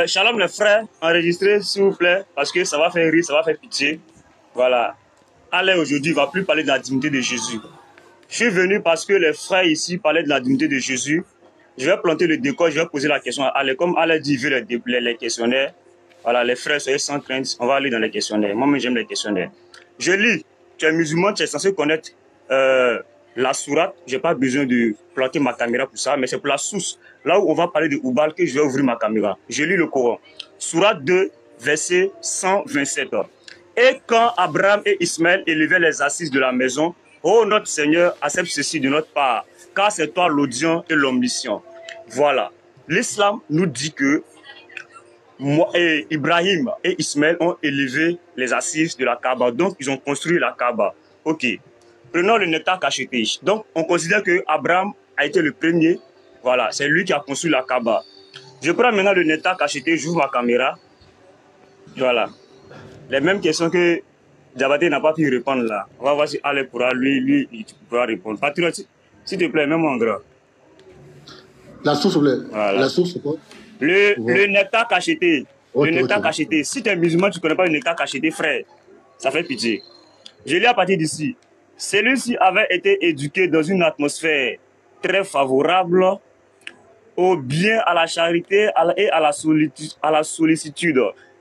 Shalom les frères, enregistrez s'il vous plaît, parce que ça va faire rire, ça va faire pitié. Voilà. Allez, aujourd'hui, il ne va plus parler de la dignité de Jésus. Je suis venu parce que les frères ici parlaient de la dignité de Jésus. Je vais planter le décor, je vais poser la question à Ale. Comme Ale dit, il veut les questionnaires. Voilà, les frères, soyez sans crainte, on va aller dans les questionnaires. Moi-même, j'aime les questionnaires. Je lis, tu es musulman, tu es censé connaître la sourate. Je n'ai pas besoin de planter ma caméra pour ça, mais c'est pour la source. Là où on va parler de Oubal que je vais ouvrir ma caméra. Je lis le Coran. Sourate 2, verset 127. Et quand Abraham et Ismaël élevaient les assises de la maison, ô notre Seigneur, accepte ceci de notre part, car c'est toi l'audient et l'omniscient. Voilà. L'islam nous dit que Ibrahim et Ismaël ont élevé les assises de la Kaaba. Donc, ils ont construit la Kaaba. Ok. Prenons le nectar cacheté. Donc, on considère que Abraham a été le premier. Voilà. C'est lui qui a construit la Kaaba. Je prends maintenant le nectar cacheté, j'ouvre ma caméra. Voilà. Les mêmes questions que Diabaté n'a pas pu répondre là. On va voir si Ale pourra, lui, il pourra répondre. Patriote, s'il te plaît, même en gras. La source, s'il vous plaît. Voilà. La source, c'est quoi? Le nectar cacheté. Okay, le nectar cacheté. Si tu es musulman, tu ne connais pas le nectar cacheté, frère. Ça fait pitié. Je lis à partir d'ici. Celui-ci avait été éduqué dans une atmosphère très favorable au bien, à la charité et à la sollicitude.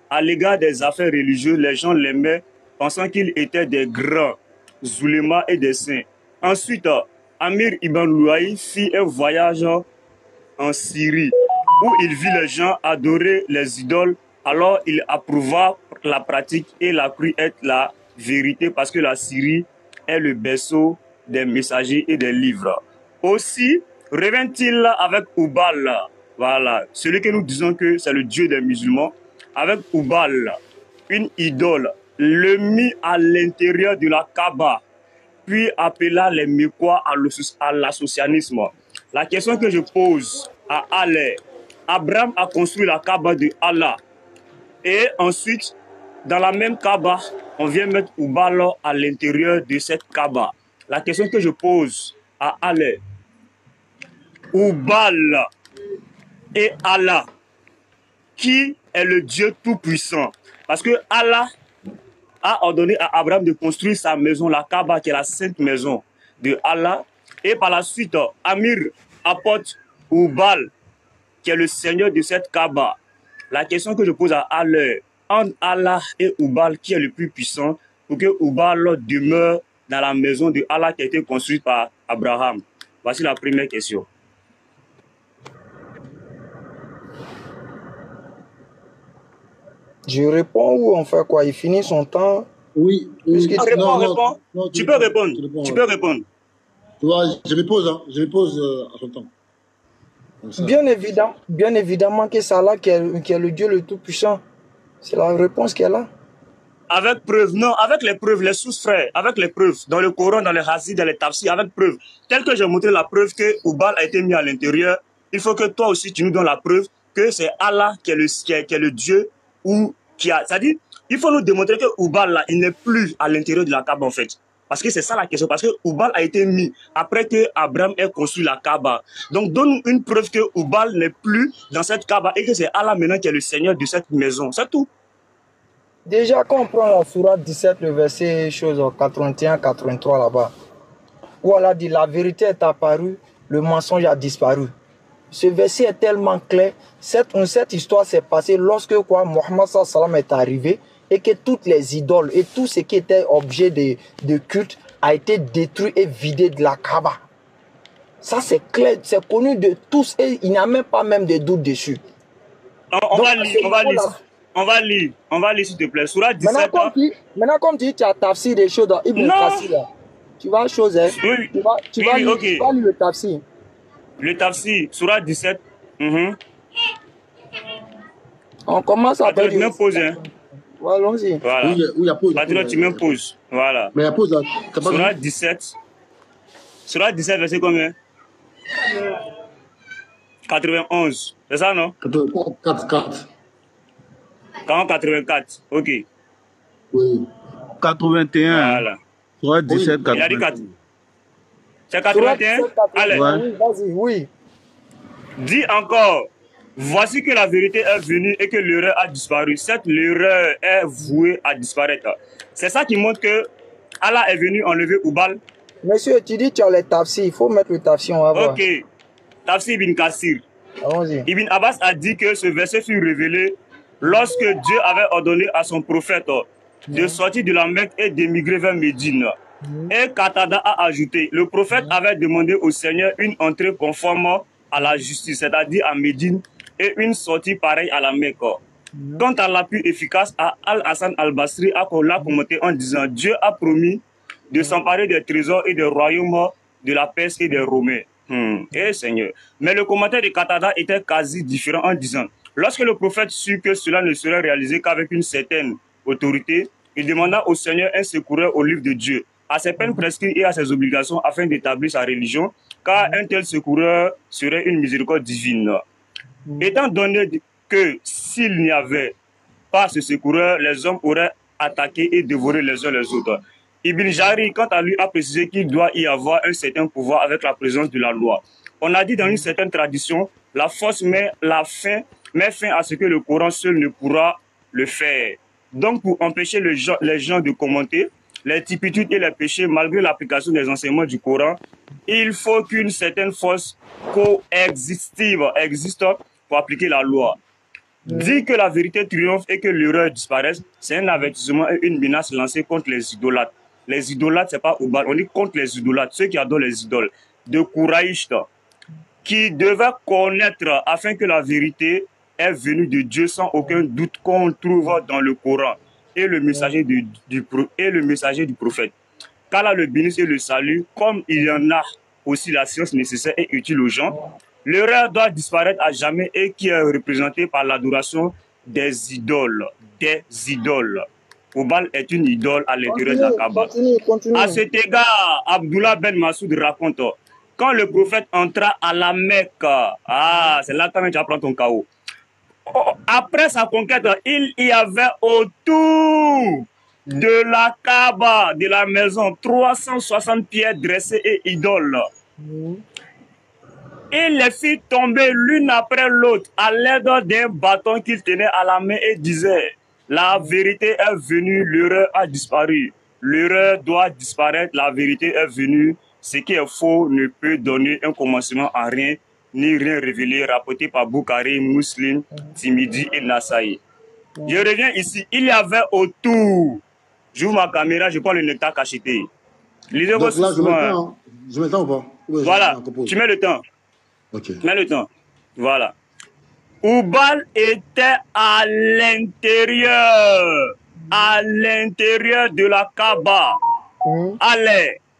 À l'égard des affaires religieuses, les gens l'aimaient, pensant qu'il était des grands oulémas et des saints. Ensuite, Amir ibn Louaï fit un voyage en Syrie, où il vit les gens adorer les idoles. Alors il approuva la pratique et la crut être la vérité, parce que la Syrie est le berceau des messagers et des livres. Aussi revint-il avec Oubal, voilà, celui que nous disons que c'est le Dieu des musulmans, avec Oubal, une idole, le mit à l'intérieur de la Kaaba, puis appela les Mécois à l'associanisme. La question que je pose à Allah, Abraham a construit la Kaaba de Allah, et ensuite, dans la même Kaaba, on vient mettre Oubal à l'intérieur de cette Kaaba. La question que je pose à Allah, Oubal et Allah, qui est le Dieu tout-puissant? Parce que Allah a ordonné à Abraham de construire sa maison, la Kaaba, qui est la sainte maison de Allah. Et par la suite, Amir apporte Oubal, qui est le seigneur de cette Kaaba. La question que je pose à Allah, entre Allah et Oubal, qui est le plus puissant, pour que Oubal demeure dans la maison de Allah qui a été construite par Abraham? Voici la première question. Je réponds ou on fait quoi? Il finit son temps. Oui. Réponds. Tu peux répondre. Tu peux répondre. Tu vois, je me pose à son temps. Bien évidemment que c'est Allah qui est le Dieu le Tout-Puissant. C'est la réponse qu'elle a. Avec preuve, non, avec les preuves, les sources, frères, avec les preuves, dans le Coran, dans les hadiths, dans les tafsirs, avec preuve. Tel que j'ai montré la preuve que Oubal a été mis à l'intérieur, il faut que toi aussi tu nous donnes la preuve que c'est Allah qui est le Dieu, ou qui a. C'est-à-dire, il faut nous démontrer que Oubal là, il n'est plus à l'intérieur de la Kaaba en fait. Parce que c'est ça la question, parce que Oubal a été mis après que Abraham ait construit la Kaaba. Donc donne-nous une preuve que Oubal n'est plus dans cette Kaaba et que c'est Allah maintenant qui est le Seigneur de cette maison. C'est tout. Déjà, quand on prend la sourate 17, le verset 81-83 là-bas, où Allah dit la vérité est apparue, le mensonge a disparu. Ce verset est tellement clair. Cette histoire s'est passée lorsque Mohammed sallam est arrivé et que toutes les idoles et tout ce qui était objet de culte a été détruit et vidé de la Kaaba. Ça c'est clair, c'est connu de tous et il n'y a même pas de doute dessus. On va lire s'il te plaît. Sourate 17. Maintenant comme tu dis, tu as tafsir des choses dans Ibn Kassir. Tu vas chose, hein? Oui. Tu vas lire le tafsir. Le tafsir, Sourate 17. On commence à faire. Tu m'imposes, hein? Allons-y. Voilà. Oui, il y a pause. Patriote, tu m'imposes. Voilà. Mais il y a pause là. Sourate 17. Sourate 17, verset combien? 91. C'est ça, non? 84. 84. Ok. Oui. 81. Voilà. Sourate 17, Il a dit 4. C'est 81? Allez. Oui, vas-y, oui. Dis encore, Voici que la vérité est venue et que l'erreur a disparu. Cette erreur est vouée à disparaître. C'est ça qui montre que Allah est venu enlever Oubal. Monsieur, tu dis que tu as les tafsir. Il faut mettre le tafsir, on va voir. Ok. Tafsir ibn Kassir. Allons-y. Ibn Abbas a dit que ce verset fut révélé lorsque Dieu avait ordonné à son prophète de sortir de la Mecque et d'émigrer vers Médine. Et Qatada a ajouté, le prophète avait demandé au Seigneur une entrée conforme à la justice, c'est-à-dire à Médine, et une sortie pareille à la Mecque. Quant à l'appui efficace, Al-Hassan al-Basri a commenté en disant, Dieu a promis de s'emparer des trésors et des royaumes de la Perse et des Romains. Eh Seigneur. Mais le commentaire de Qatada était quasi différent en disant, lorsque le prophète sut que cela ne serait réalisé qu'avec une certaine autorité, il demanda au Seigneur un secoureur au livre de Dieu, à ses peines prescrites et à ses obligations afin d'établir sa religion, car un tel secoureur serait une miséricorde divine. Étant donné que s'il n'y avait pas ce secoureur, les hommes auraient attaqué et dévoré les uns les autres. Ibn Jari, quant à lui, a précisé qu'il doit y avoir un certain pouvoir avec la présence de la loi. On a dit dans une certaine tradition, la force met fin à ce que le Coran seul ne pourra le faire. Donc, pour empêcher les gens de commenter les turpitudes et les péchés malgré l'application des enseignements du Coran, il faut qu'une certaine force coexistive existe pour appliquer la loi. Dire que la vérité triomphe et que l'erreur disparaisse, c'est un avertissement et une menace lancée contre les idolâtres. Les idolâtres, c'est pas Oubal, on dit contre les idolâtres, ceux qui adorent les idoles, de Kouraïch, qui devaient connaître afin que la vérité est venue de Dieu sans aucun doute qu'on trouve dans le Coran et le messager du prophète. Qu'Allah le bénisse et le salue, comme il y en a aussi la science nécessaire et utile aux gens. L'erreur doit disparaître à jamais et qui est représentée par l'adoration des idoles. Des idoles. Oubal est une idole à l'intérieur de la Kaaba. Continue. À cet égard, Abdullah Ben Masoud raconte, quand le prophète entra à la Mecque, c'est là que tu apprends ton chaos. Après sa conquête, il y avait autour de la Kaaba, de la maison, 360 pierres dressées et idoles. Il les fit tomber l'une après l'autre à l'aide d'un bâton qu'il tenait à la main et disait, la vérité est venue, l'erreur a disparu. L'erreur doit disparaître, la vérité est venue. Ce qui est faux ne peut donner un commencement à rien, ni rien révélé, rapporté par Bukhari, Muslim, Timidi et Nasaï. Je reviens ici, il y avait autour, j'ouvre ma caméra, je prends le nectar cacheté. Lisez vos souvenirs. Je mets le temps ou pas? Voilà, tu mets le temps. Ok. Mets le temps. Voilà. Oubal était à l'intérieur de la Kaaba.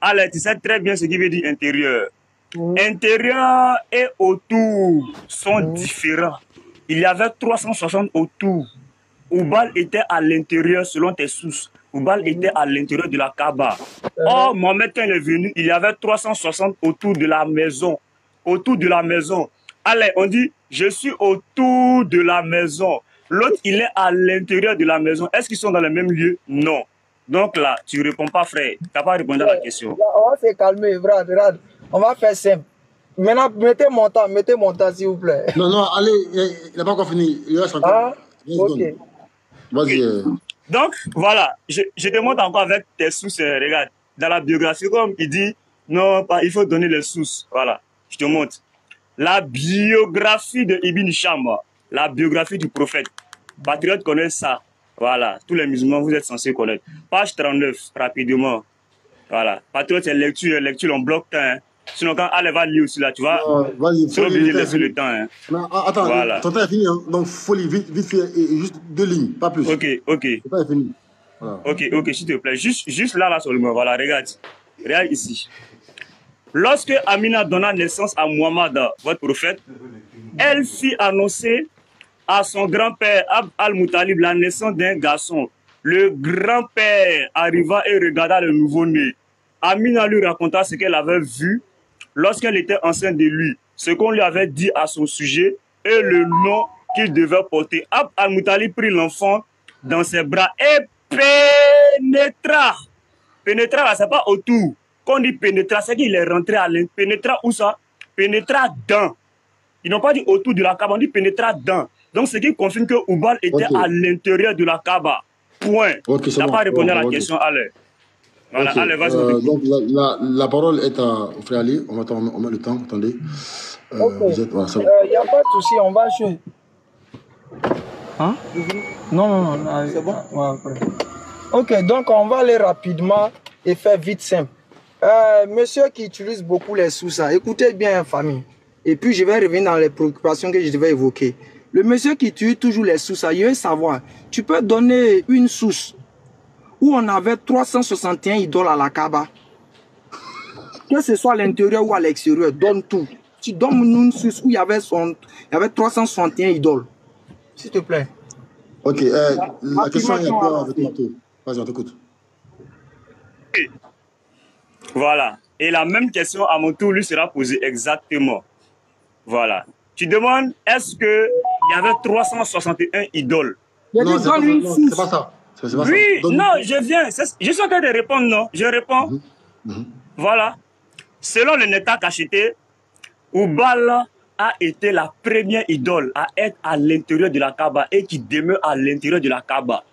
Allez, tu sais très bien ce qui veut dire intérieur. Intérieur et autour sont différents. Il y avait 360 autour. Oubal était à l'intérieur selon tes sources. Oubal était à l'intérieur de la Kaaba. Or, Mohamed, quand il est venu, il y avait 360 autour de la maison. Autour de la maison. Allez, on dit, je suis autour de la maison. L'autre, il est à l'intérieur de la maison. Est-ce qu'ils sont dans le même lieu? Non. Donc là, tu ne réponds pas, frère. Tu n'as pas répondu à la question. On va se calmer, Brad. On va faire simple. Maintenant, mettez mon temps, s'il vous plaît. Non, allez, il n'a pas encore fini. Il reste encore. Ok. Vas-y. Donc, voilà. Je te montre encore avec tes sources. Regarde, dans la biographie, comme il dit, non, il faut donner les sources. Voilà. Je te montre. La biographie de Ibn Hisham, la biographie du prophète. Patriote connaît ça. Voilà. Tous les musulmans, vous êtes censés connaître. Page 39, rapidement. Voilà. Patriote, c'est lecture en bloc temps. Hein. Sinon, quand elle va lire aussi là, tu vois, c'est obligé de laisser le temps. Hein. Non, attends, voilà. Ton temps est fini. Hein. Donc, faut lire vite fait, et juste 2 lignes, pas plus. Ok. Ton temps est fini. Voilà. Ok, s'il te plaît. Juste là seulement. Voilà, regarde. Regarde ici. Lorsque Amina donna naissance à Muhammad, votre prophète, elle fit annoncer à son grand-père Abd al-Muttalib la naissance d'un garçon. Le grand-père arriva et regarda le nouveau-né. Amina lui raconta ce qu'elle avait vu lorsqu'elle était enceinte de lui, ce qu'on lui avait dit à son sujet et le nom qu'il devait porter. Abd al-Muttalib prit l'enfant dans ses bras et pénétra. Pénétra, là, c'est pas autour. Quand on dit pénétra, c'est qu'il est rentré à l'intérieur. Pénétra où ça? Pénétra dans. Ils n'ont pas dit autour de la Kaaba, on dit pénétra dans. Donc, ce qui confirme que Oubal était à l'intérieur de la Kaaba. Point. Ok, Tu n'as pas répondu à la question, allez. Voilà, allez, vas-y. Donc, la parole est à frère Ali. On met le temps, attendez. Ok. Il n'y a pas de souci, on va jouer. Hein? Non. C'est bon? Ouais, après. Ok, donc on va aller rapidement et faire vite simple. Monsieur qui utilise beaucoup les sous-ça, écoutez bien, famille. Et puis je vais revenir dans les préoccupations que je devais évoquer. Le monsieur qui utilise toujours les sous-ça, il veut savoir, tu peux donner une source où on avait 361 idoles à la Kaaba. Que ce soit à l'intérieur ou à l'extérieur, donne tout. Tu donnes une source où il y avait 361 idoles. S'il te plaît. Ok, la question est un peu avec Marteau. Vas-y, on t'écoute. Voilà. Et la même question à mon tour lui sera posée exactement. Voilà. Tu demandes, est-ce qu'il y avait 361 idoles? Non, c'est pas ça. Oui, non, je viens. Je suis en train de répondre, non? Je réponds. Voilà. Selon le Nectar Cacheté, Oubal a été la première idole à être à l'intérieur de la Kaaba et qui demeure à l'intérieur de la Kaaba.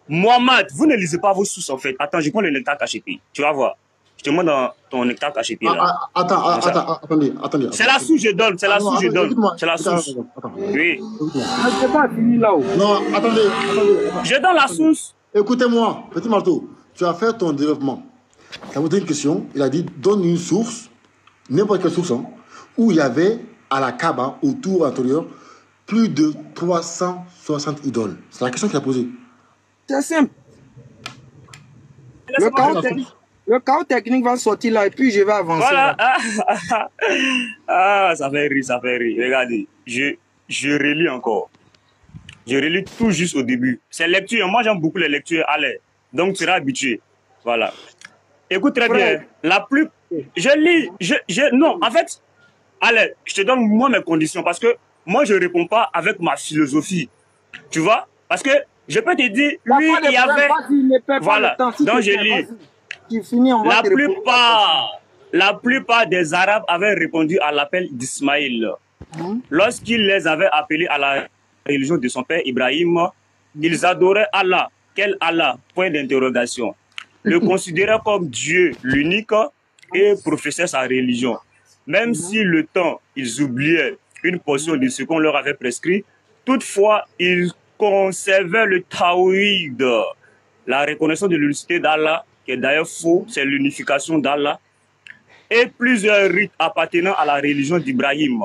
Mohamed, vous ne lisez pas vos sources en fait. Attends, je prends le Nectar Cacheté. Tu vas voir. Je te montre dans ton Nectar Cacheté là. Attendez. C'est la source que je donne. C'est la source que je donne. C'est la source. Oui. Je pas fini là-haut. Non, attendez. Je donne la source. Écoutez-moi, petit Marteau. Tu as fait ton développement. Tu as posé une question. Il a dit donne une source, n'importe quelle source, où il y avait à la Kaaba, autour intérieur, plus de 360 idoles. C'est la question qu'il a posée. C'est simple. Le chaos technique va sortir là et puis je vais avancer. Voilà. Ça fait rire. Regardez, je relis encore. Je relis tout juste au début. C'est lecture. Moi, j'aime beaucoup les lectures. Allez, donc tu seras habitué. Voilà. Écoute très bien. Je lis. Non, en fait, allez, je te donne moi mes conditions parce que moi, je ne réponds pas avec ma philosophie. Tu vois? Parce que je peux te dire, lui, il y avait... Voilà, donc je lis. La plupart des Arabes avaient répondu à l'appel d'Ismaïl. Lorsqu'il les avait appelés à la religion de son père Ibrahim, ils adoraient Allah. Quel Allah? Point d'interrogation. Le considéraient comme Dieu, l'unique, et professaient sa religion. Même si le temps, ils oubliaient une portion de ce qu'on leur avait prescrit, toutefois, ils conservaient le Tawhid, la reconnaissance de l'unicité d'Allah, qui est d'ailleurs faux, c'est l'unification d'Allah, et plusieurs rites appartenant à la religion d'Ibrahim,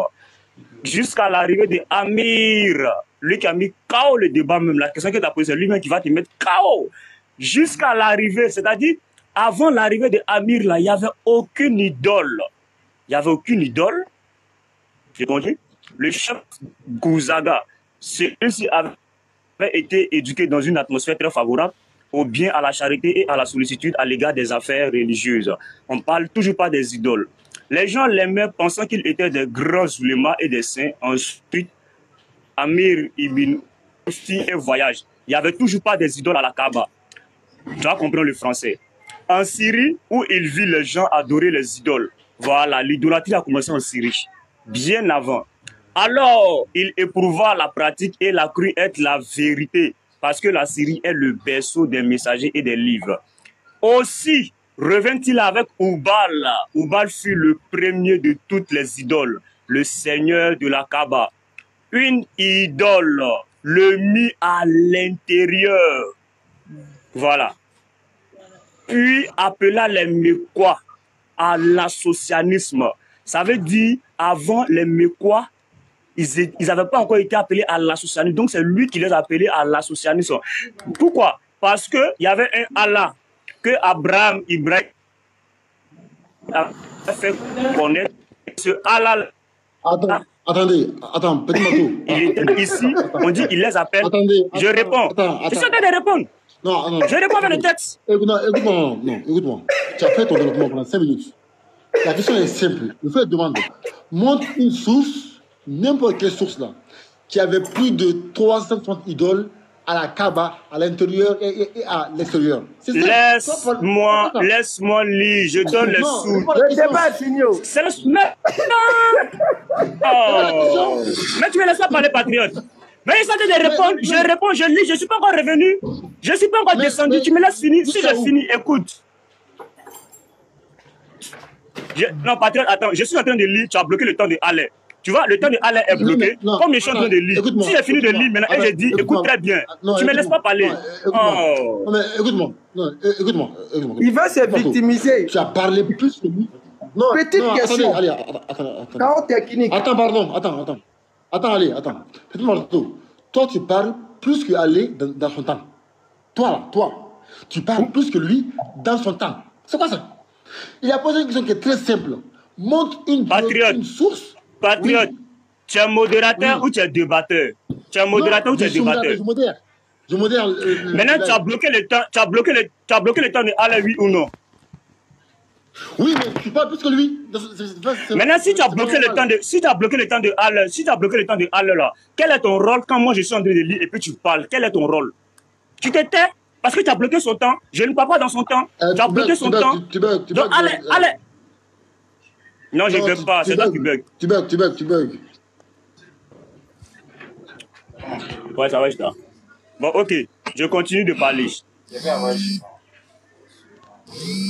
jusqu'à l'arrivée de Amir, lui qui a mis KO le débat même, la question que tu as posée, c'est lui-même qui va te mettre KO, jusqu'à l'arrivée, c'est-à-dire, avant l'arrivée de Amir, là, il n'y avait aucune idole. Il n'y avait aucune idole. J'ai compris. Le chef Gouzaga, celui-ci avait été éduqué dans une atmosphère très favorable au bien, à la charité et à la sollicitude à l'égard des affaires religieuses. On ne parle toujours pas des idoles. Les gens l'aimaient pensant qu'ils étaient des grands oulémas et des saints. Ensuite, Amir Ibn fit un voyage. Il n'y avait toujours pas des idoles à la Kaaba. Tu vas comprendre le français. En Syrie, où il vit les gens adorer les idoles. Voilà, l'idolâtrie a commencé en Syrie, bien avant. Alors, il éprouva la pratique et la crut être la vérité, parce que la Syrie est le berceau des messagers et des livres. Aussi, revint-il avec Oubal. Oubal fut le premier de toutes les idoles, le seigneur de la Kaaba. Une idole le mit à l'intérieur. Voilà. Puis appela les Mécois à l'associanisme. Ça veut dire, avant les Mécois, ils n'avaient pas encore été appelés à l'associanisme. Donc c'est lui qui les a appelés à l'associanisme. Pourquoi? Parce qu'il y avait un Allah que Abraham, Ibrahim a fait connaître. Ce Allah. Attends, petit Marteau. Il était ici, on dit qu'il les appelle. Je réponds. Je suis en train de répondre. Non. Je réponds avec le texte. Écoute-moi. Tu as fait ton développement pendant 5 minutes. La question est simple. Je fais demander. Montre une source, n'importe quelle source là, qui avait plus de 360 idoles à la Kaaba, à l'intérieur et à l'extérieur. Laisse-moi lire, je donne les sous. Le débat est fini. C'est le... Mais... Oh. Mais tu me laisses pas parler, patriote. Mais il s'agit de répondre, je réponds, je lis, je ne suis pas encore revenu. Je ne suis pas encore descendu, tu me laisses finir. Si j'ai fini, écoute. Non, patriote, attends, je suis en train de lire, tu as bloqué le temps de aller. Tu vois, le temps de aller est bloqué. Comme je suis en train de lire. Si j'ai fini de lire maintenant et j'ai dit, écoute très bien, tu ne me laisses pas parler. Écoute-moi. Il veut se victimiser. Tu as parlé plus que lui. Petite question. Allez, attends. Chaos technique. Attends, pardon, attends. Attends. Petit Marteau, toi, tu parles plus que Ali dans son temps. Toi, tu parles plus que lui dans son temps. C'est quoi ça? Il a posé une question qui est très simple. Montre une source. Patriote, oui. Tu es modérateur ou tu es débatteur? Tu es modérateur ou tu es débatteur? Je modère. Maintenant, tu as bloqué le temps. Tu as bloqué le temps de aller, oui ou non? Oui, mais tu parles plus que lui. Maintenant, si tu as bloqué le temps de aller, là, quel est ton rôle quand moi je suis en train de lire et puis tu parles? Quel est ton rôle? Tu te tais parce que tu as bloqué son temps. Je ne parle pas dans son temps. Tu as bloqué son temps. Donc, allez. Non, je ne bug pas. C'est toi qui bug. Tu bugs. Ouais, ça va, je t'en. Bon, ok. Je continue de parler.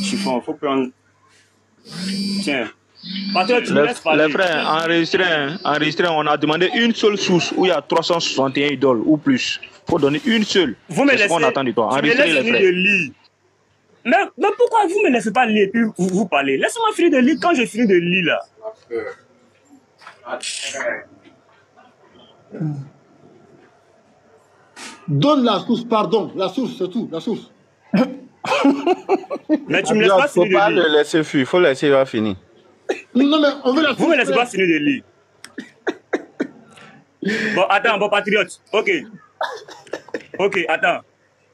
Chiffon, il faut prendre... Tiens. Patrick, tu me laisses parler. Les frères, enregistré, on a demandé une seule source où il y a 361 idoles ou plus. Il faut donner une seule. Vous me laissez... qu'on attend de toi. Enregistrez les frères. De lire. Mais pourquoi vous ne me laissez pas lire et puis vous parlez? Laissez-moi finir de lire quand j'ai fini de lire là. Donne la source, pardon. La source, c'est tout. La source. Mais tu me laisses pas finir de lire. Il ne faut pas le laisser fuir. Il faut laisser finir. Non, mais on veut la source. Vous ne me laissez pas finir de lire. Bon, attends, bon patriote. Ok, attends.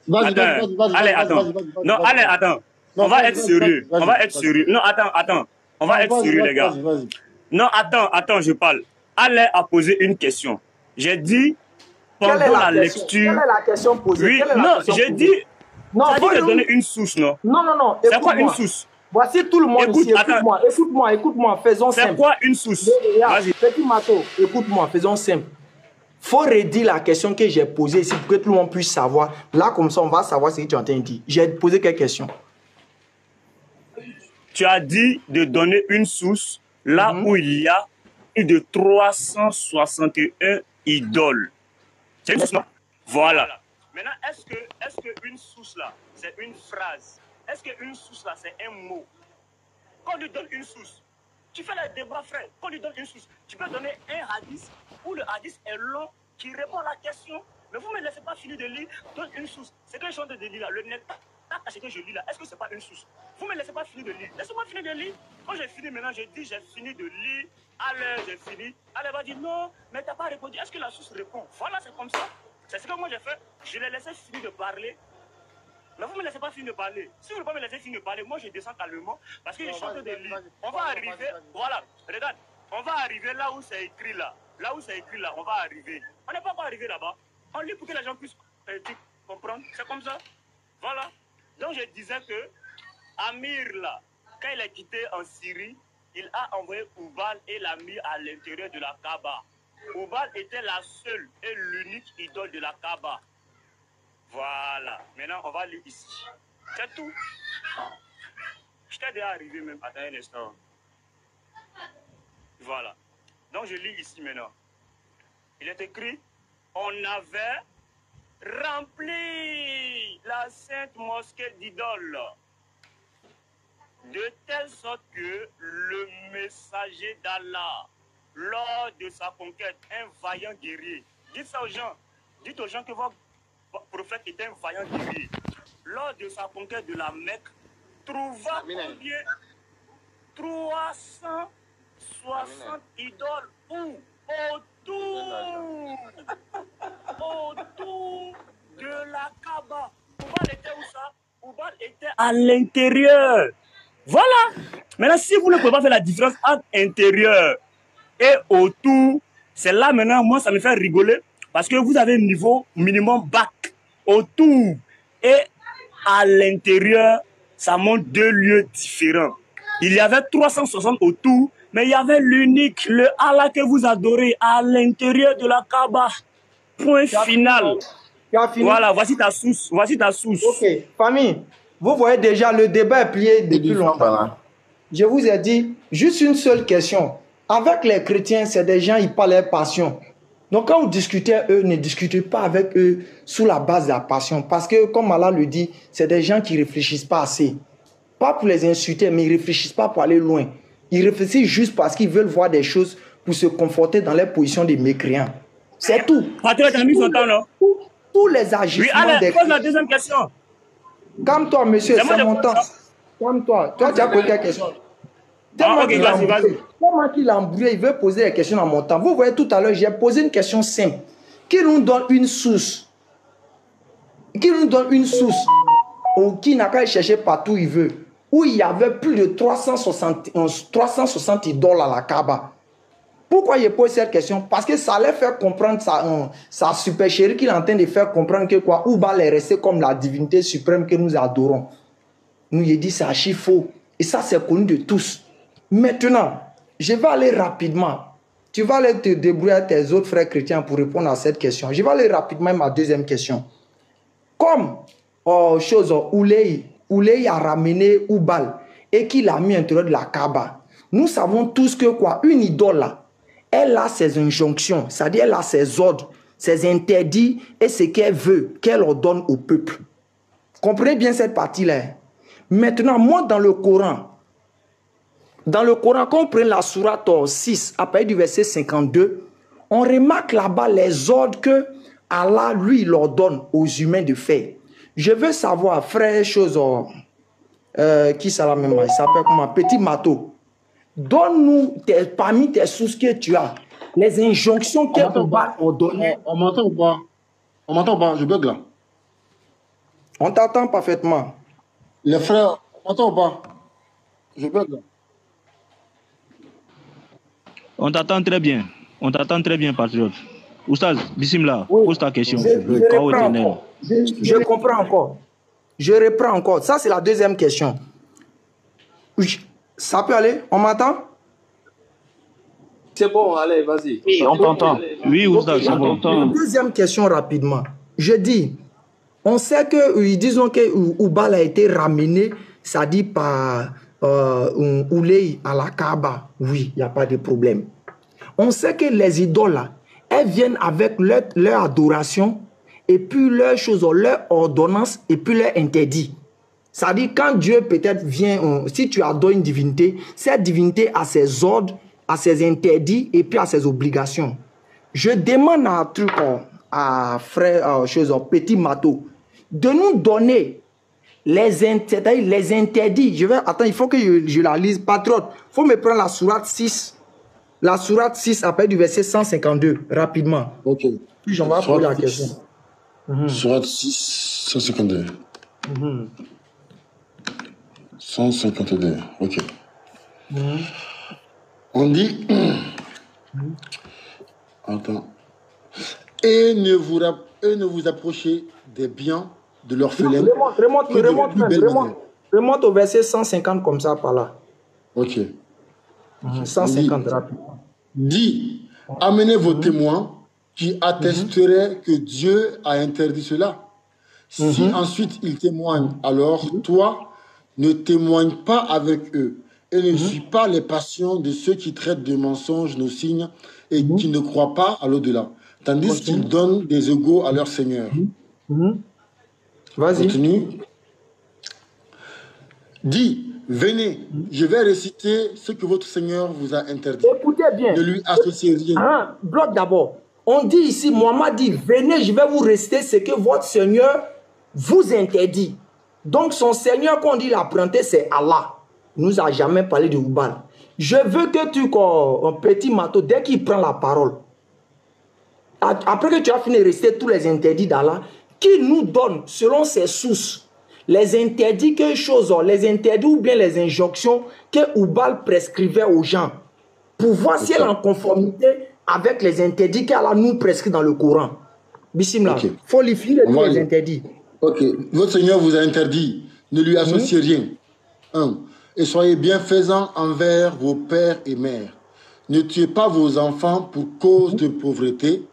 Allez, attends. Non, allez, attends. On va être sérieux. Non, attends. On va être sérieux, les gars. Non, attends, je parle. Allez à poser une question. J'ai dit, pendant la lecture... Quelle est la question posée? Oui, non, j'ai dit... Non, il faut donner une source, non? Non. C'est quoi une source? Voici tout le monde ici. Écoute-moi, faisons simple. C'est quoi une source? Vas-y. Petit Mato, écoute-moi, faisons simple. Faut redire la question que j'ai posée ici pour que tout le monde puisse savoir. Là, comme ça, on va savoir ce que tu es en train de dire. J'ai posé quelques questions. Tu as dit de donner une source là où il y a plus de 361 idoles. C'est une source, non? Voilà. Maintenant, est-ce que une source là, c'est une phrase? Est-ce qu'une source là, c'est un mot? Quand on lui donne une source, tu fais le débat, frère. Quand on lui donne une source, tu peux donner un hadith où le hadith est long, qui répond à la question. Mais vous ne me laissez pas finir de lire. Donne une source. C'est que je suis en train de lire là. Le net, ce que je lis là, est-ce que ce n'est pas une source? Vous ne me laissez pas finir de lire. Laissez-moi finir de lire. Quand j'ai fini maintenant, j'ai dit j'ai fini de lire. Allez, j'ai fini. Elle va dire non, mais tu n'as pas répondu. Est-ce que la source répond? Voilà, c'est comme ça. C'est ce que moi j'ai fait. Je l'ai laissé finir de parler. Mais vous ne me laissez pas finir de parler. Si vous ne me laissez finir de parler, moi je descends calmement parce que je suis en train de lire. On va arriver, voilà, regarde, on va arriver là où c'est écrit là. Là où c'est écrit là, on va arriver. On n'est pas encore arrivé là-bas. On lit pour que les gens puissent comprendre. C'est comme ça. Voilà. Donc je disais que Amir là, quand il a quitté en Syrie, il a envoyé Oubal et l'a mis à l'intérieur de la Kaaba. Oubal était la seule et l'unique idole de la Kaaba. Voilà. Maintenant, on va lire ici. C'est tout. Je t'ai déjà arrivé même. Attends un instant. Voilà. Donc, je lis ici maintenant. Il est écrit, on avait rempli la sainte mosquée d'idoles de telle sorte que le messager d'Allah, lors de sa conquête, un vaillant guerrier. Dites ça aux gens. Dites aux gens que votre prophète était un vaillant guerrier. Lors de sa conquête de la Mecque, trouva combien? 360 idoles autour de la Kaaba. Oubal était où ça? Oubal était à l'intérieur. Voilà. Maintenant, si vous ne pouvez pas faire la différence entre intérieur et autour, c'est là maintenant, moi, ça me fait rigoler parce que vous avez un niveau minimum bac. autour et à l'intérieur, ça montre deux lieux différents. Il y avait 360 autour, mais il y avait l'unique, le Allah que vous adorez à l'intérieur de la Kaaba. Point final. Tu as fini? Voilà, voici ta source. Voici ta source. Ok, famille, vous voyez déjà le débat est plié depuis longtemps. Je vous ai dit juste une seule question. Avec les chrétiens, c'est des gens, ils parlent leur passion. Donc quand vous discutez, eux, ne discutez pas avec eux sous la base de la passion. Parce que, comme Allah le dit, c'est des gens qui ne réfléchissent pas assez. Pas pour les insulter, mais ils ne réfléchissent pas pour aller loin. Ils réfléchissent juste parce qu'ils veulent voir des choses pour se conforter dans les positions des mécréants. C'est tout. Patriot, tu as mis son temps, non? Tous les agissements oui, allez, pose la deuxième question. Calme-toi, monsieur, c'est mon temps. Calme-toi. Toi, tu as posé des questions. Tellement qu'il a embrouillé, il veut poser des questions à mon temps. Vous voyez, tout à l'heure, j'ai posé une question simple. Qui nous donne une source? Qui nous donne une source? Ou qui n'a qu'à chercher partout où il veut? Où il y avait plus de 360 idoles à la Kaaba. Pourquoi il pose cette question? Parce que ça allait faire comprendre sa supercherie qu'il est en train de faire comprendre que quoi, Oubal est resté comme la divinité suprême que nous adorons. Nous, il dit c'est archi faux. Et ça, c'est connu de tous. Maintenant, je vais aller rapidement. Tu vas aller te débrouiller avec tes autres frères chrétiens pour répondre à cette question. Je vais aller rapidement à ma deuxième question. Comme Ouley a ramené Oubal et qu'il a mis à l'intérieur de la Kaaba, nous savons tous que quoi, une idole là, elle a ses injonctions, c'est-à-dire elle a ses ordres, ses interdits et ce qu'elle veut, qu'elle ordonne au peuple. Comprenez bien cette partie-là. Maintenant, moi dans le Coran, quand on prend la sourate 6, à partir du verset 52, on remarque là-bas les ordres que Allah, lui, il ordonne aux humains de faire. Je veux savoir, frère, chose, qui ça la même, il s'appelle comment? Petit Mato. Donne-nous parmi tes sources que tu as, les injonctions qu'on va ordonner. On m'entend ou pas? On m'entend ou pas? Je bug là. On t'entend parfaitement. Les frères, on m'entend ou pas? Je bug là. On t'attend très bien. On t'attend très bien, patriote. Oustaz, Bismillah, Oui. pose ta question. Je comprends encore. Je reprends encore. Ça, c'est la deuxième question. Ça peut aller? On m'entend? C'est bon, allez, vas-y. Oui, on t'entend. Oui, Oustaz, c'est bon. Deuxième question rapidement. Je dis, on sait que, disons que Oubal a été ramené, ça dit par Ouley à la Kaaba. Oui, il n'y a pas de problème. On sait que les idoles, là, elles viennent avec leur adoration et puis leurs choses, leur ordonnance et puis leur interdit. Ça dit quand Dieu peut-être vient, si tu adores une divinité, cette divinité a ses ordres, a ses interdits et puis a ses obligations. Je demande à un truc, à frère, Petit Mato, de nous donner les interdits. Attends, il faut que je la lise. Patriote, il faut me prendre la sourate 6. La sourate 6, après du verset 152, rapidement. Ok. Puis j'en vais poser la question. Sourate 6, 152. 152, ok. On dit... Attends. Et ne vous approchez des biens de l'orphelin. Remonte au verset 150 comme ça, par là. Ok. 150 rapidement. Dit, amenez vos témoins qui attesteraient que Dieu a interdit cela. Si ensuite ils témoignent, alors toi, ne témoigne pas avec eux et ne suis pas les passions de ceux qui traitent de mensonges nos signes et qui ne croient pas à l'au-delà, tandis qu'ils donnent des égaux à leur Seigneur. Vas-y. Continue. Dis, venez, je vais réciter ce que votre Seigneur vous a interdit. Écoutez bien. Ne lui associez rien. Bloc d'abord. On dit ici, Mohammed dit, venez, je vais vous réciter ce que votre Seigneur vous interdit. Donc son Seigneur, qu'on dit l'apprenti, c'est Allah. Il nous a jamais parlé de Oubal. Je veux que tu, un Petit Mato, dès qu'il prend la parole, après que tu as fini de réciter tous les interdits d'Allah, qu'il nous donne, selon ses sources, les interdits, les interdits ou bien les injonctions que Oubal prescrivait aux gens, pour voir si elle est en conformité avec les interdits qu'Allah nous prescrit dans le Coran. Bismillah. Ok. Faut lui finir On va les aller. interdits. Ok. Votre Seigneur vous a interdit. Ne lui associez rien. 1. Et soyez bienfaisants envers vos pères et mères. Ne tuez pas vos enfants pour cause de pauvreté.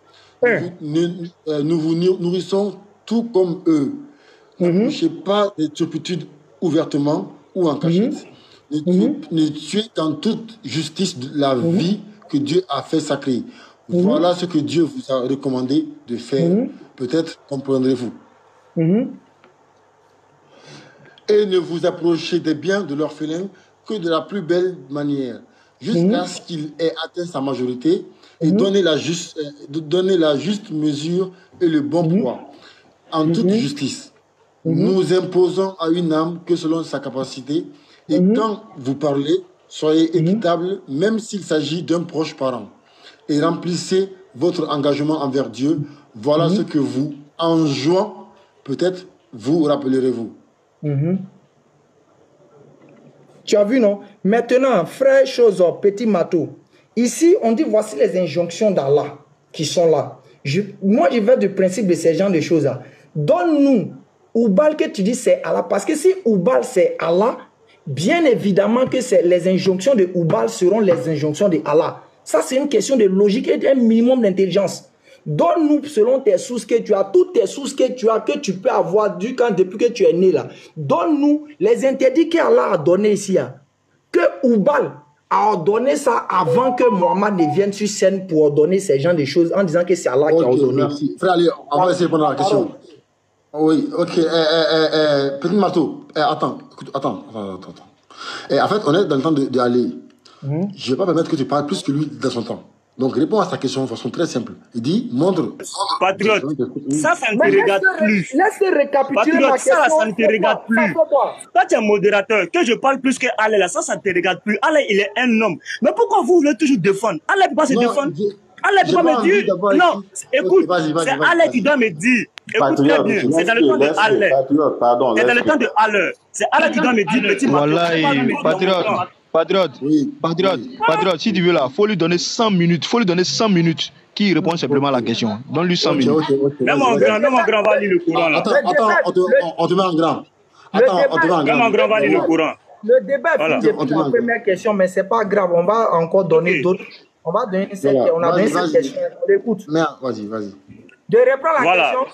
Nous vous nourrissons tout comme eux. N'approchez pas des turpitudes ouvertement ou en cachette. Ne tuez qu'en toute justice la vie que Dieu a fait sacrée. Voilà ce que Dieu vous a recommandé de faire. Peut-être comprendrez-vous. Et ne vous approchez des biens de l'orphelin que de la plus belle manière, jusqu'à ce qu'il ait atteint sa majorité et donner la juste mesure et le bon poids, en toute justice. Nous imposons à une âme que selon sa capacité, et quand vous parlez, soyez équitable, même s'il s'agit d'un proche parent, et remplissez votre engagement envers Dieu. Voilà ce que vous, en jouant, peut-être vous rappellerez-vous. Tu as vu, non? Maintenant, frère Chosor, petit Matou, ici, on dit voici les injonctions d'Allah qui sont là. Moi, je vais du principe de ces genres de choses-là. Donne-nous Oubal que tu dis c'est Allah. Parce que si Oubal c'est Allah, bien évidemment que les injonctions de Oubal seront les injonctions de Allah. Ça, c'est une question de logique et d'un minimum d'intelligence. Donne-nous selon tes sources que tu as, toutes tes sources que tu peux avoir depuis que tu es né là. Donne-nous les interdits qu'Allah a donnés ici. Hein. Que Oubal a ordonné ça avant que Mohammed ne vienne sur scène pour ordonner ces genres de choses en disant que c'est Allah qui a ordonné. Merci. Frère Ali, on va essayer de répondre à la question. Oui, ok. Petit marteau. Attends. En fait, on est dans le temps d'aller. Je ne vais pas permettre que tu parles plus que lui dans son temps. Donc, réponds à sa question de façon très simple. Il dit, montre. Patriote, ça ne te regarde plus. Laisse récapituler ma question. Ça ne te regarde plus. Toi, tu es modérateur. Que je parle plus que Allah, là, ça ne te regarde plus. Allah, il est un homme. Mais pourquoi vous voulez toujours défendre? Allah ne peut pas se défendre. Allah ne peut pas me dire. Non, écoute, c'est Allah qui doit me dire. Écoute très bien, c'est dans le temps de Allah. C'est dans le temps de Allah. C'est Allah qui doit me dire, petit Wallahi, Patriote, si tu veux là, faut lui donner 100 minutes. Faut lui donner 100 minutes qui répond simplement à la question. Donne-lui 100 minutes. Même mon grand va lire le Coran là. Attends, on te met en grand. Même mon grand va lire le Coran. Le débat est fini depuis la première question, mais c'est pas grave. On va encore donner d'autres. On va donner cette, on a donné cette question. On l'écoute. Vas-y. De reprendre la question.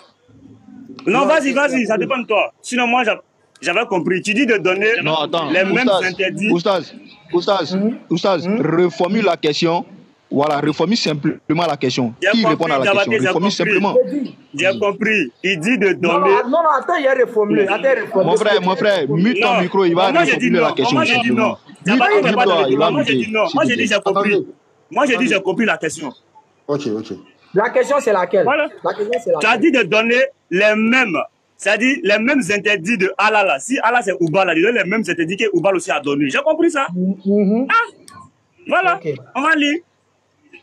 Non, vas-y, ça dépend de toi. Sinon, moi, j'avais compris. Tu dis de donner les mêmes interdits. Oustaz, reformule la question. Voilà, reformule simplement la question. Qui répond à la question? Reformule simplement. J'ai compris. Il dit de donner. Non, attends, il y a reformulé. Mon frère, mute ton micro, il va reformuler la question. Moi, j'ai dit non. Moi, j'ai dit non. Moi, j'ai dit j'ai compris. Moi, j'ai dit j'ai compris la question. Ok. La question, c'est laquelle? Voilà. Tu as dit de donner les mêmes. C'est-à-dire les mêmes interdits de Allah là. Si Allah c'est Oubal, il donne les mêmes interdits que Oubal aussi a donné. J'ai compris ça. Voilà. On va lire.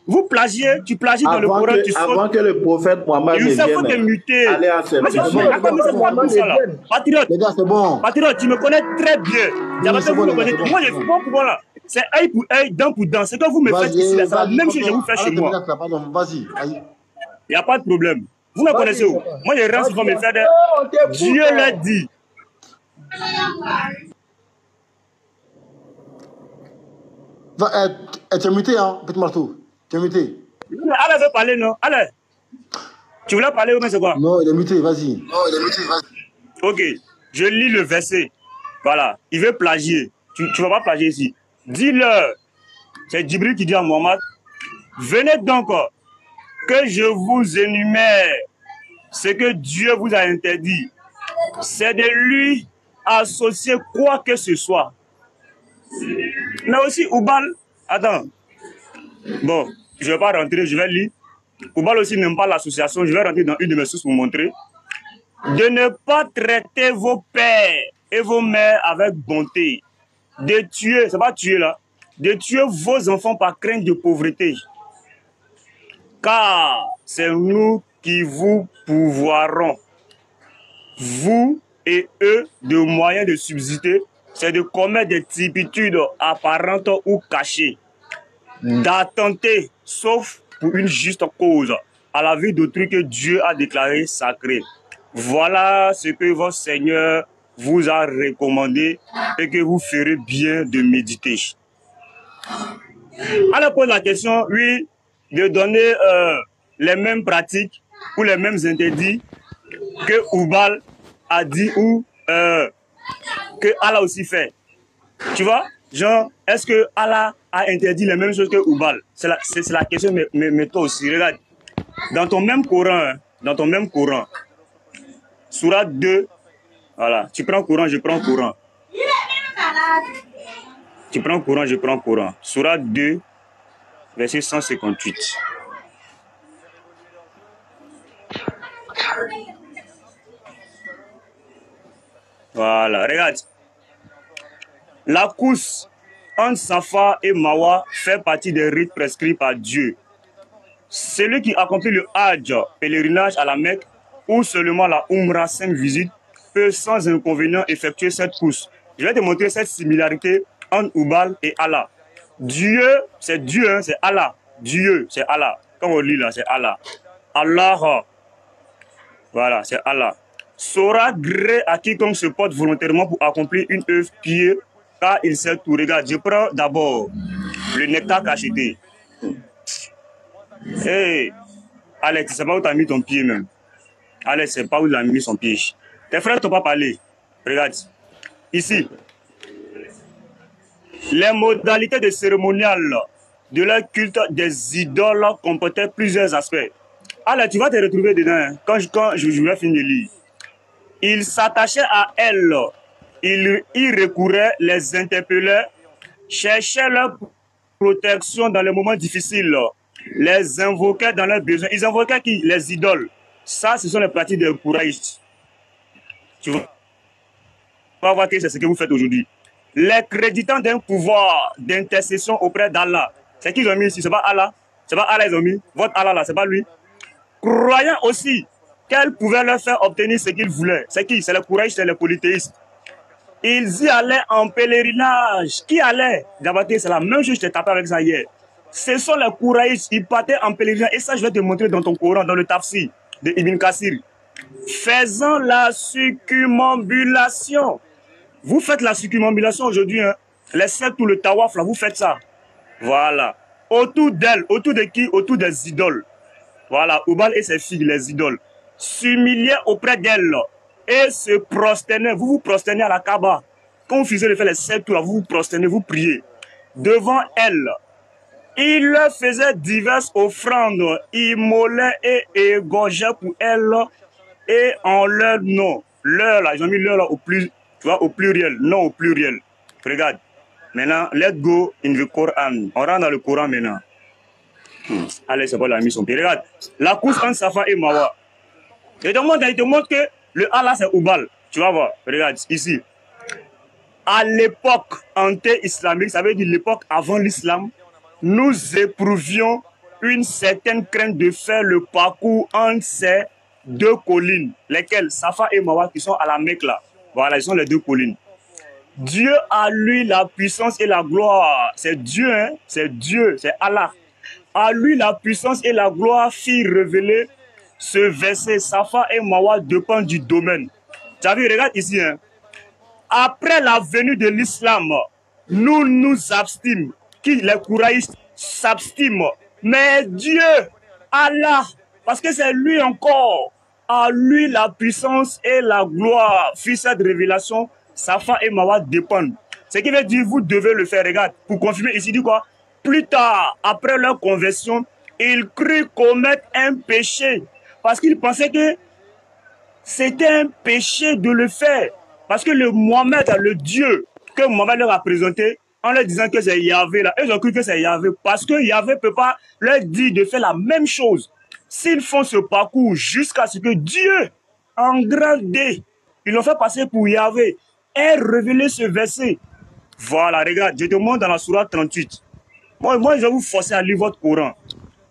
Vous plagiez, tu plagies dans le Coran, tu sautes. Avant que le prophète Mohammed ne vienne, faut te muter. allez à Patriote, les gars, c'est bon. Patriote, tu me connais très bien. Moi, je suis pas pour là. C'est œil pour œil, dent pour dent. C'est que vous me faites ici, c'est la même chose que je vous fais chez moi. Vas-y. Il n'y a pas de problème. Vous me connaissez où? Moi, je reste comme mes frères. Dieu l'a dit. Tu es muté, hein, petit marteau. Tu es muté. Allez, veut parler, non? Allez. Tu voulais parler ou bien c'est quoi? Non, il est muté, vas-y. Ok, je lis le verset. Voilà, il veut plagier. Tu ne vas pas plagier ici. Dis-leur, c'est Djibril qui dit à Mohammed, venez donc que je vous énumère ce que Dieu vous a interdit. C'est de lui associer quoi que ce soit. Mais aussi, Oubal, attends. Bon, je ne vais pas rentrer, je vais lire. Oubal aussi n'aime pas l'association. Je vais rentrer dans une de mes sources pour vous montrer. De ne pas traiter vos pères et vos mères avec bonté. De tuer, c'est pas tuer là, de tuer vos enfants par crainte de pauvreté. Car c'est nous qui vous pourvoirons, vous et eux, de moyens de subsister, c'est de commettre des turpitudes apparentes ou cachées, d'attenter, sauf pour une juste cause, à la vie d'autrui que Dieu a déclaré sacré. Voilà ce que votre Seigneur vous a recommandé et que vous ferez bien de méditer. Alors pose la question, oui, de donner les mêmes pratiques ou les mêmes interdits que Oubal a dit ou que Allah aussi fait. Tu vois, genre, est-ce que Allah a interdit les mêmes choses que Oubal? C'est la question, mais toi aussi, regarde. Dans ton même Coran, Sourate 2, voilà, tu prends Coran, je prends Coran. Tu prends Coran, je prends Coran. Sourate 2, verset 158. Voilà, regarde. La course entre Safa et Marwa fait partie des rites prescrits par Dieu. Celui qui accomplit le Hajj, pèlerinage à la Mecque, ou seulement la Umrah, 5 visites, peut sans inconvénient effectuer cette course. Je vais te montrer cette similarité entre Oubal et Allah. Dieu, c'est Dieu, hein, c'est Allah. Dieu, c'est Allah. Comme on lit là, c'est Allah. Allah, voilà, c'est Allah. Saura gré à quiconque se porte volontairement pour accomplir une œuvre pieuse, car il sait tout. Regarde, je prends d'abord le nectar cacheté. Hey, Alex, c'est pas où tu as mis ton pied même. Alex, c'est pas où il a mis son pied. Tes frères t'ont pas parlé. Regarde. Ici. Les modalités de cérémonial de leur culte des idoles comportaient plusieurs aspects. Alex, tu vas te retrouver dedans hein, quand je vais finir de lire. Ils s'attachaient à elles. Ils y recouraient, les interpellaient, cherchaient leur protection dans les moments difficiles, les invoquaient dans leurs besoins. Ils invoquaient qui? Les idoles. Ça, ce sont les pratiques des couragistes. Tu vas voir que c'est ce que vous faites aujourd'hui. Les créditant d'un pouvoir d'intercession auprès d'Allah. C'est qui ils ont mis ici? C'est pas Allah. C'est pas Allah ils ont mis. Votre Allah là, c'est pas lui. Croyant aussi qu'elle pouvait leur faire obtenir ce qu'ils voulaient. C'est qui? C'est les couragistes et les polythéistes. Ils y allaient en pèlerinage. Qui allait? D'abord, c'est la même chose, je t'ai tapé avec ça hier. Ce sont les couragistes, ils partaient en pèlerinage. Et ça, je vais te montrer dans ton Coran, dans le Tafsir de Ibn Kassir. Faisant la circumambulation. Vous faites la circumambulation aujourd'hui, hein. Les sectes ou le tawaf, là, vous faites ça. Voilà. Autour d'elle, autour de qui? Autour des idoles. Voilà, Oubal et ses filles, les idoles, s'humiliaient auprès d'elle et se prosternaient. Vous vous prosternez à la Kaaba. Quand vous finissez de faire les 7 tours, vous vous prosternez, vous priez. Devant elle, il leur faisait diverses offrandes, immolaient et égorgeaient pour elle et en leur nom. Leur là, ils ont mis leur là au plus, tu vois, au pluriel, non au pluriel. Regarde. Maintenant, let's go in the Quran. On rentre dans le Coran maintenant. Allez, c'est pas la mission. Regarde, la course entre Safa et Marwa. Il te montre que le Allah c'est Oubal. Tu vas voir, regarde ici. À l'époque anté-islamique, ça veut dire l'époque avant l'islam, nous éprouvions une certaine crainte de faire le parcours entre ces deux collines, lesquelles Safa et Marwa qui sont à la Mecque là. Voilà, ils sont les deux collines. Dieu a lui la puissance et la gloire. C'est Dieu, hein? C'est Dieu, c'est Allah. À lui la puissance et la gloire fit révéler ce verset. Safa et Marwa dépendent du domaine. Tu as vu, regarde ici. Hein? Après la venue de l'islam, nous nous abstîmes. Qui? Les couragistes s'abstiment. Mais Dieu, Allah, parce que c'est lui encore, à lui la puissance et la gloire fit cette révélation. Safa et Marwa dépendent. Ce qui veut dire vous devez le faire. Regarde, pour confirmer ici, dit quoi? Plus tard, après leur conversion, ils crurent commettre un péché. Parce qu'ils pensaient que c'était un péché de le faire. Parce que le Mohamed, le Dieu que Mohamed leur a présenté, en leur disant que c'est Yahvé, là, ils ont cru que c'est Yahvé. Parce que Yahvé ne peut pas leur dire de faire la même chose. S'ils font ce parcours jusqu'à ce que Dieu, en grand D, ils l'ont fait passer pour Yahvé, ait révélé ce verset. Voilà, regarde, je te montre dans la sourate 38. Moi, je vais vous forcer à lire votre Coran.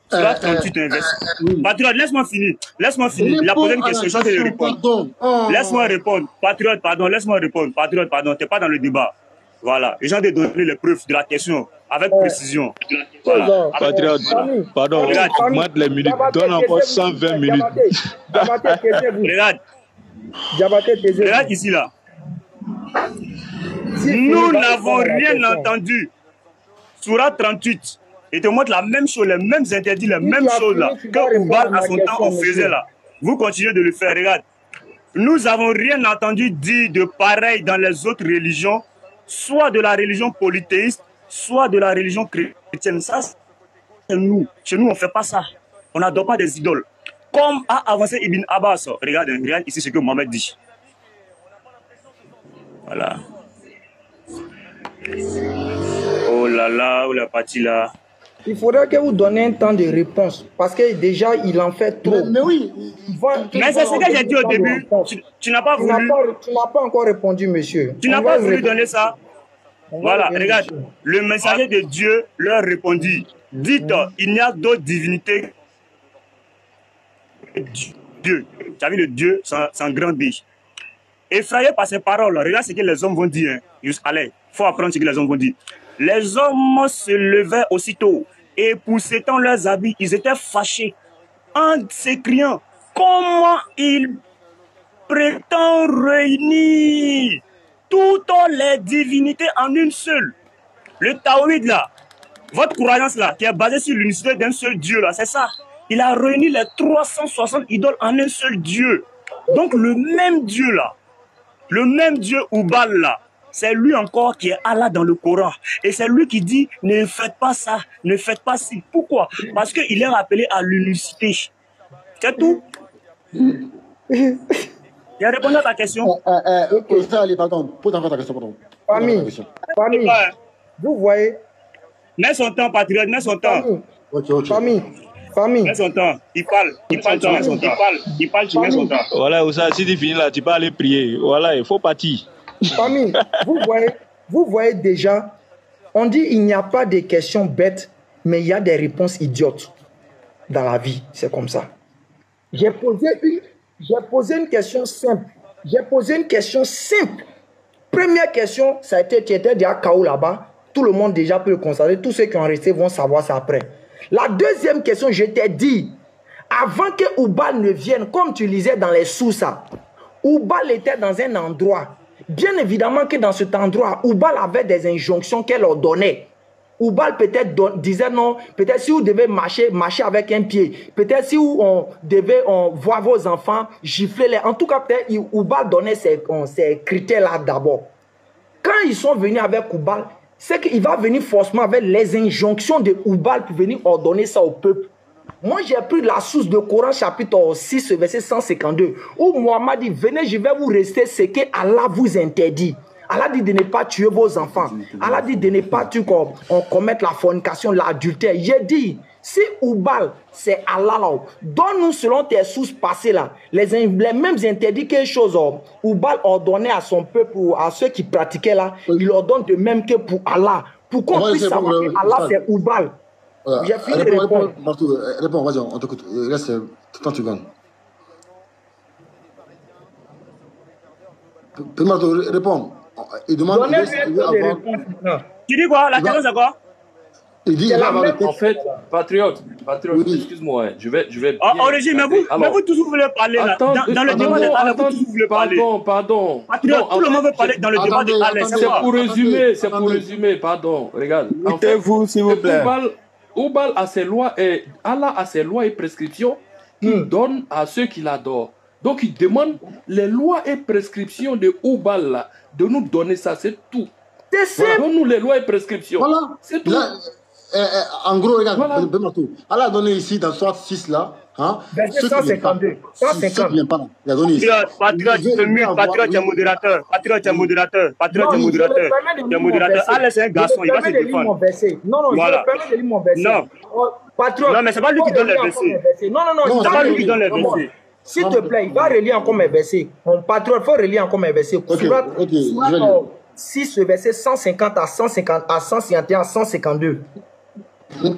Sourate 38, un verset. Patriote, laisse-moi finir. Laisse-moi finir. Il a posé une question, je vais te répondre. Laisse-moi répondre. Patriote, pardon, laisse-moi répondre. Patriote, pardon, tu n'es pas dans le débat. Voilà. Les gens de donner les preuves de la question. avec précision. Voilà. Patriote, pardon, augmente les minutes, donne encore 120 minutes. Regarde ici là. Nous n'avons rien entendu. Sourate 38. Et te montre la même chose, les mêmes interdits, les mêmes choses là que Oubal à son temps on faisait là. Vous continuez de le faire, regarde. Nous n'avons rien entendu dire de pareil dans les autres religions, soit de la religion polythéiste, soit de la religion chrétienne. Ça, c'est nous. Chez nous, on ne fait pas ça. On n'adore pas des idoles. Comme a avancé Ibn Abbas. Regarde ici ce que Mohamed dit. Voilà. Oh là là, où la partie là. Il faudrait que vous donniez un temps de réponse. Parce que déjà, il en fait trop. Mais oui. Mais c'est ce que j'ai dit au début. Tu n'as pas voulu. Tu n'as pas encore répondu, monsieur. Tu n'as pas voulu donner ça. Voilà, regarde. Le messager de Dieu leur répondit. Dites, il n'y a d'autre divinité que Dieu. Tu as vu le Dieu, c'est un grand D. Effrayé par ces paroles, regarde ce que les hommes vont dire. Allez, il faut apprendre ce que les hommes vont dire. Les hommes se levaient aussitôt et pour s'étendre leurs habits, ils étaient fâchés en s'écriant comment il prétend réunir toutes les divinités en une seule. Le Taoïd là, votre croyance là, qui est basée sur l'unicité d'un seul Dieu là, c'est ça. Il a réuni les 360 idoles en un seul Dieu. Donc le même Dieu là, le même Dieu Oubal là, c'est lui encore qui est Allah dans le Coran. Et c'est lui qui dit, ne faites pas ça, ne faites pas ci. Pourquoi? Parce qu'il est rappelé à l'unicité. C'est tout. Il a répondu à ta question. Pardon, pose encore ta question, pardon. Famille, vous voyez. Mets son temps, patriote, mets son temps. Famille. Mets son temps. Il parle, tu mets son temps. Il parle, tu mets son temps. Voilà, Oussa, si tu finis là, tu peux aller prier. Voilà, il faut partir. Famille, vous voyez déjà, on dit il n'y a pas de questions bêtes, mais il y a des réponses idiotes dans la vie. C'est comme ça. J'ai posé une question simple. Première question, ça a été, tu étais déjà KO là-bas. Tout le monde déjà peut le constater. Tous ceux qui ont resté vont savoir ça après. La deuxième question, je t'ai dit, avant que Oubal ne vienne, comme tu lisais dans les sources, Oubal était dans un endroit. Bien évidemment que dans cet endroit, Oubal avait des injonctions qu'elle leur donnait. Oubal peut-être disait non, peut-être si vous devez marcher avec un pied, peut-être si on devait voir vos enfants, gifler-les. En tout cas, peut-être Oubal donnait ces critères-là d'abord. Quand ils sont venus avec Oubal, c'est qu'il va venir forcément avec les injonctions de Oubal pour venir ordonner ça au peuple. Moi, j'ai pris la source de Coran chapitre 6, verset 152, où Mohammed dit, venez, je vais vous rester ce que Allah vous interdit. Allah dit de ne pas tuer vos enfants. Allah dit de ne pas commettre la fornication, l'adultère. J'ai dit, si Oubal, c'est Allah là, donne-nous selon tes sources passées là, les mêmes interdits quelque chose, Oubal ordonnait à son peuple, à ceux qui pratiquaient là, il leur donne de même que pour Allah. Pour qu'on puisse savoir que Allah c'est Oubal. J'ai fini de répondre. Réponds, vas-y, on t'écoute. Reste, tant tu gagnes. Marteau, réponds. Il demande. Tu dis quoi? La question c'est quoi? Il dit, en fait, patriote, oui. Excuse-moi, je vais bien. Oh, régime, mais vous toujours voulez parler là. Dans le débat des Halles, vous toujours voulez parler. Pardon. Patriote, tout le monde veut parler dans le débat des Halles. C'est pour résumer, pardon. Regarde. Mettez-vous, s'il vous plaît. Oubal a ses lois et Allah a ses lois et prescriptions qu'il donne à ceux qui l'adorent. Donc il demande les lois et prescriptions de Oubal là, de nous donner ça, c'est tout. Voilà. Donne-nous les lois et prescriptions. Voilà. C'est tout. Là, en gros, regarde, voilà. Allah a donné ici dans Sourate 6 là. Hein, 152. 150. Il a donné ici. Patriote, tu es modérateur. Patriote, tu es modérateur. Allah, c'est un garçon, il va se défendre. Non, je me permets de lire mon verset. Non. Patriote. Non, mais c'est pas lui qui donne les versets. Non, c'est pas lui qui donne les versets. S'il te plaît, il va relire encore mes versets. Mon patriote, il faut relire encore mes versets. Sourate 6, verset 150 à 151 à 152.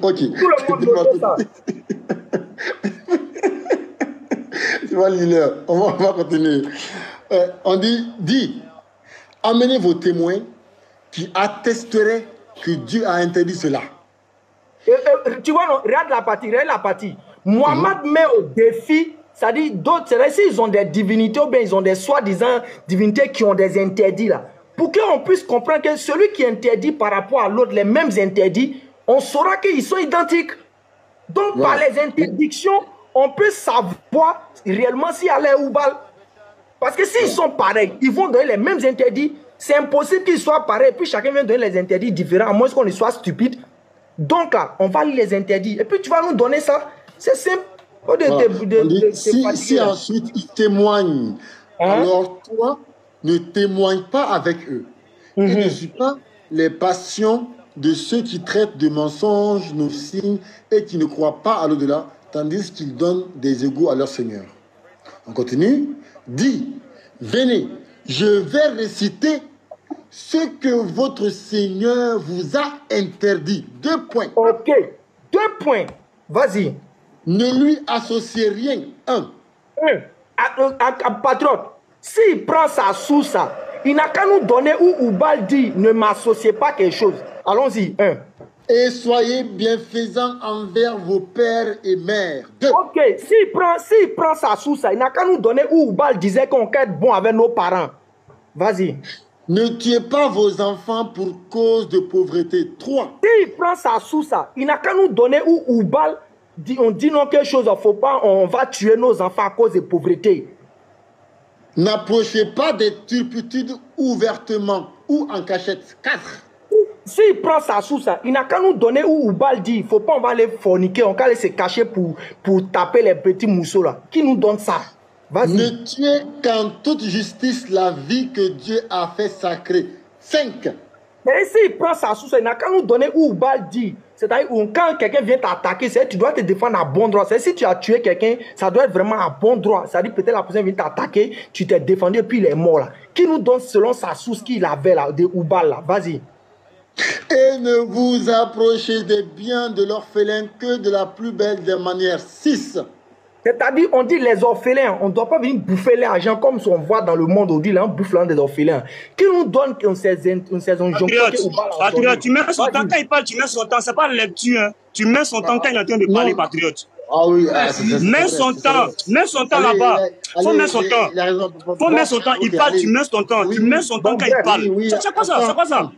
Ok. Tout le monde veut ça. Tu vois, Lille, on va continuer. On dit, amenez vos témoins qui attesteraient que Dieu a interdit cela. Tu vois, non, regarde la partie. Mohammed met au défi, c'est-à-dire d'autres, c'est-à-dire s'ils ont des divinités ou bien ils ont des soi-disant divinités qui ont des interdits là. Pour qu'on puisse comprendre que celui qui interdit par rapport à l'autre les mêmes interdits, on saura qu'ils sont identiques. Donc par les interdictions, on peut savoir réellement s'il y a les Oubal. Parce que s'ils sont pareils, ils vont donner les mêmes interdits. C'est impossible qu'ils soient pareils, puis chacun vient donner les interdits différents, à moins qu'on soit stupide. Donc là, on va lire les interdits. Et puis tu vas nous donner ça. C'est simple. Si ensuite ils témoignent, alors toi, ne témoigne pas avec eux. Et ne suis pas les passions de ceux qui traitent de mensonges nos signes et qui ne croient pas à l'au-delà, tandis qu'ils donnent des égaux à leur Seigneur. On continue. Dis, venez, je vais réciter ce que votre Seigneur vous a interdit. 2 points. Ok, 2 points. Vas-y. Ne lui associez rien. 1. Patriote, s'il prend sa source, il n'a qu'à nous donner où Oubal dit ne m'associez pas quelque chose. Allons-y. 1. Et soyez bienfaisants envers vos pères et mères. 2. Ok, s'il prend sa source, il n'a qu'à nous donner où Oubal disait qu'on peut être bon avec nos parents. Vas-y. Ne tuez pas vos enfants pour cause de pauvreté. 3. S'il prend sa source, il n'a qu'à nous donner où Oubal dit, on dit non quelque chose, faut pas, on va tuer nos enfants à cause de pauvreté. N'approchez pas des turpitudes ouvertement ou en cachette. 4. S'il prend sa source, il n'a qu'à nous donner où Oubal dit, il ne faut pas, on va aller forniquer, on va aller se cacher pour taper les petits mousseaux là. Qui nous donne ça? Vas-y. Ne tuez qu'en toute justice la vie que Dieu a fait sacrée. 5. Mais s'il prend sa source, il n'a qu'à nous donner où Oubal dit. C'est-à-dire quand quelqu'un vient t'attaquer, tu dois te défendre à bon droit. Si tu as tué quelqu'un, ça doit être vraiment à bon droit. C'est-à-dire peut-être la personne vient t'attaquer, tu t'es défendu et puis il est mort là. Qui nous donne selon sa source qu'il avait là, de Oubal là? Vas-y. Et ne vous approchez des biens de l'orphelin que de la plus belle des manières. 6. C'est-à-dire, on dit les orphelins, on ne doit pas venir bouffer l'argent comme on voit dans le monde aujourd'hui, là, on bouffe l'argent des orphelins. Qui nous donne une saison Patriote, tu mets son temps, quand il parle, tu mets son temps, c'est pas lecture, hein. Tu mets son temps quand il est en train de parler, patriote. Ah oui, mets son temps là-bas. Faut mettre son temps. Faut mettre son temps. Il parle, tu mets son temps. Tu mets son temps quand il parle. C'est quoi ça? C'est quoi ça?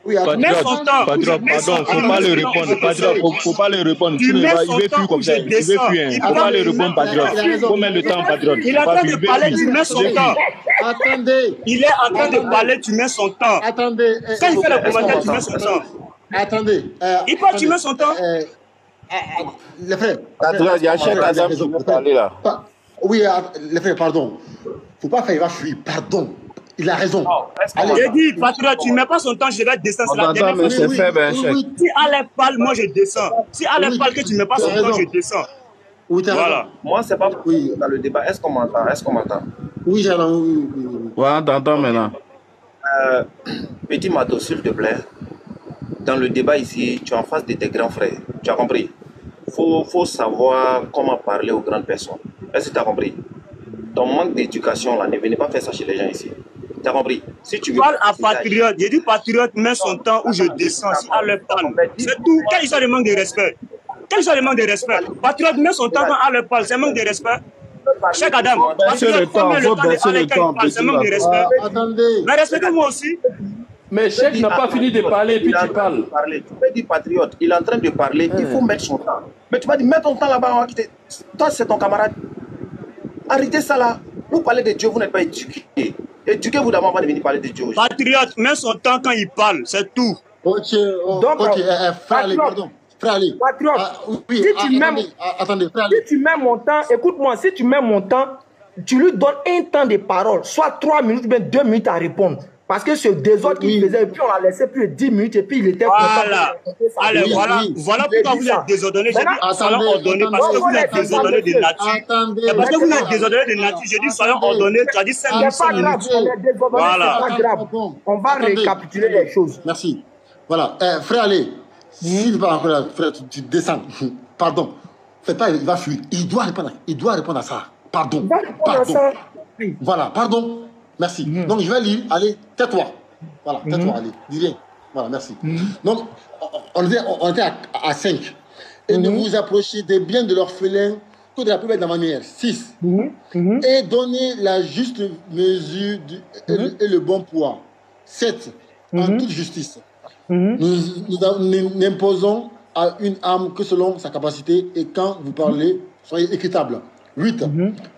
Oui, mets son temps. Patriote, pardon, faut pas le répondre. Patriote, faut pas le répondre. Tu ne vas, il veut plus comme ça. Il veut plus. Faut pas le répondre, patriote. Faut mettre le temps, patriote. Il est en train de parler, tu mets son temps. Attendez. Il est en train de parler, tu mets son temps. Attendez. Quand il fait le commentaire, tu mets son temps. Attendez. Il parle, tu mets son temps. Les frères. Patriote, il y a Cheikh Azam qui veut parler là. Oui, les frères, pardon. Faut pas faire, il va fuir. Pardon. Il a raison. J'ai dit, patriote, tu ne mets pas son temps, je vais descendre. C'est la dernière fois. C'est faible, hein, chef. Si Alain parle, moi je descends. Si Alain parle que tu ne mets pas son temps, je descends. Oui, voilà. Moi, c'est pas dans le débat. Est-ce qu'on m'entend? Oui, j'entends. Ouais, on t'entend maintenant. Petit Mato, s'il te plaît. Dans le débat ici, tu es en face de tes grands frères. Tu as compris? Faut savoir comment parler aux grandes personnes. Est-ce que tu as compris? Ton manque d'éducation, là, ne venez pas faire ça chez les gens ici. Tu as compris? Si tu parles à patriote, j'ai dit patriote met son temps où je descends. Si elle parle, c'est tout. Quel est le manque de respect? Quel est le manque de respect? Patriote met son temps quand elle parle, c'est un manque de respect. Cheikh Adam, patriote met le temps de parler, c'est un manque de respect. Attendez. Mais respectez-moi aussi. Mais Cheikh n'a pas fini de parler et puis tu parles. Tu peux dire patriote, il est en train de parler, il faut mettre son temps. Mais tu vas dire, mets ton temps là-bas, toi c'est ton camarade. Arrêtez ça là. Vous parlez de Dieu, vous n'êtes pas éduqué. Éduquez-vous d'abord avant de venir parler de Dieu. Patriote, mets son temps quand il parle, c'est tout. Ok, frère Ali, pardon. Frère Ali. Patriote, oui, attendez, frère Ali. Si tu mets mon temps, écoute-moi, si tu mets mon temps, tu lui donnes un temps de parole, soit 3 minutes ou bien 2 minutes à répondre. Parce que ce désordre qu'il faisait, et puis on l'a laissé plus de 10 minutes, et puis il était voilà. Allez, voilà pourquoi vous êtes désordonné. J'ai dit soyons ordonnés, parce que vous êtes désordonnés de nature. C'est parce que vous êtes désordonnés de nature. J'ai dit soyons ordonnés, tu as dit 5 minutes. C'est pas grave, on est désordonnés, c'est pas grave. On va récapituler les choses. Merci. Voilà, frère Ali, s'il va encore là, frère, tu descends. Pardon. Faites pas, il va fuir. Il doit répondre à ça. Pardon. Voilà, pardon. Merci. Donc je vais lire. Allez, tais-toi. Voilà, tais-toi, allez. Dis rien. Voilà, merci. Donc, on était à 5. Et ne vous approchez des biens de l'orphelin que de la plus belle de la manière. 6. Et donnez la juste mesure et le bon poids. 7. En toute justice. Nous n'imposons à une âme que selon sa capacité, et quand vous parlez, soyez équitable. 8.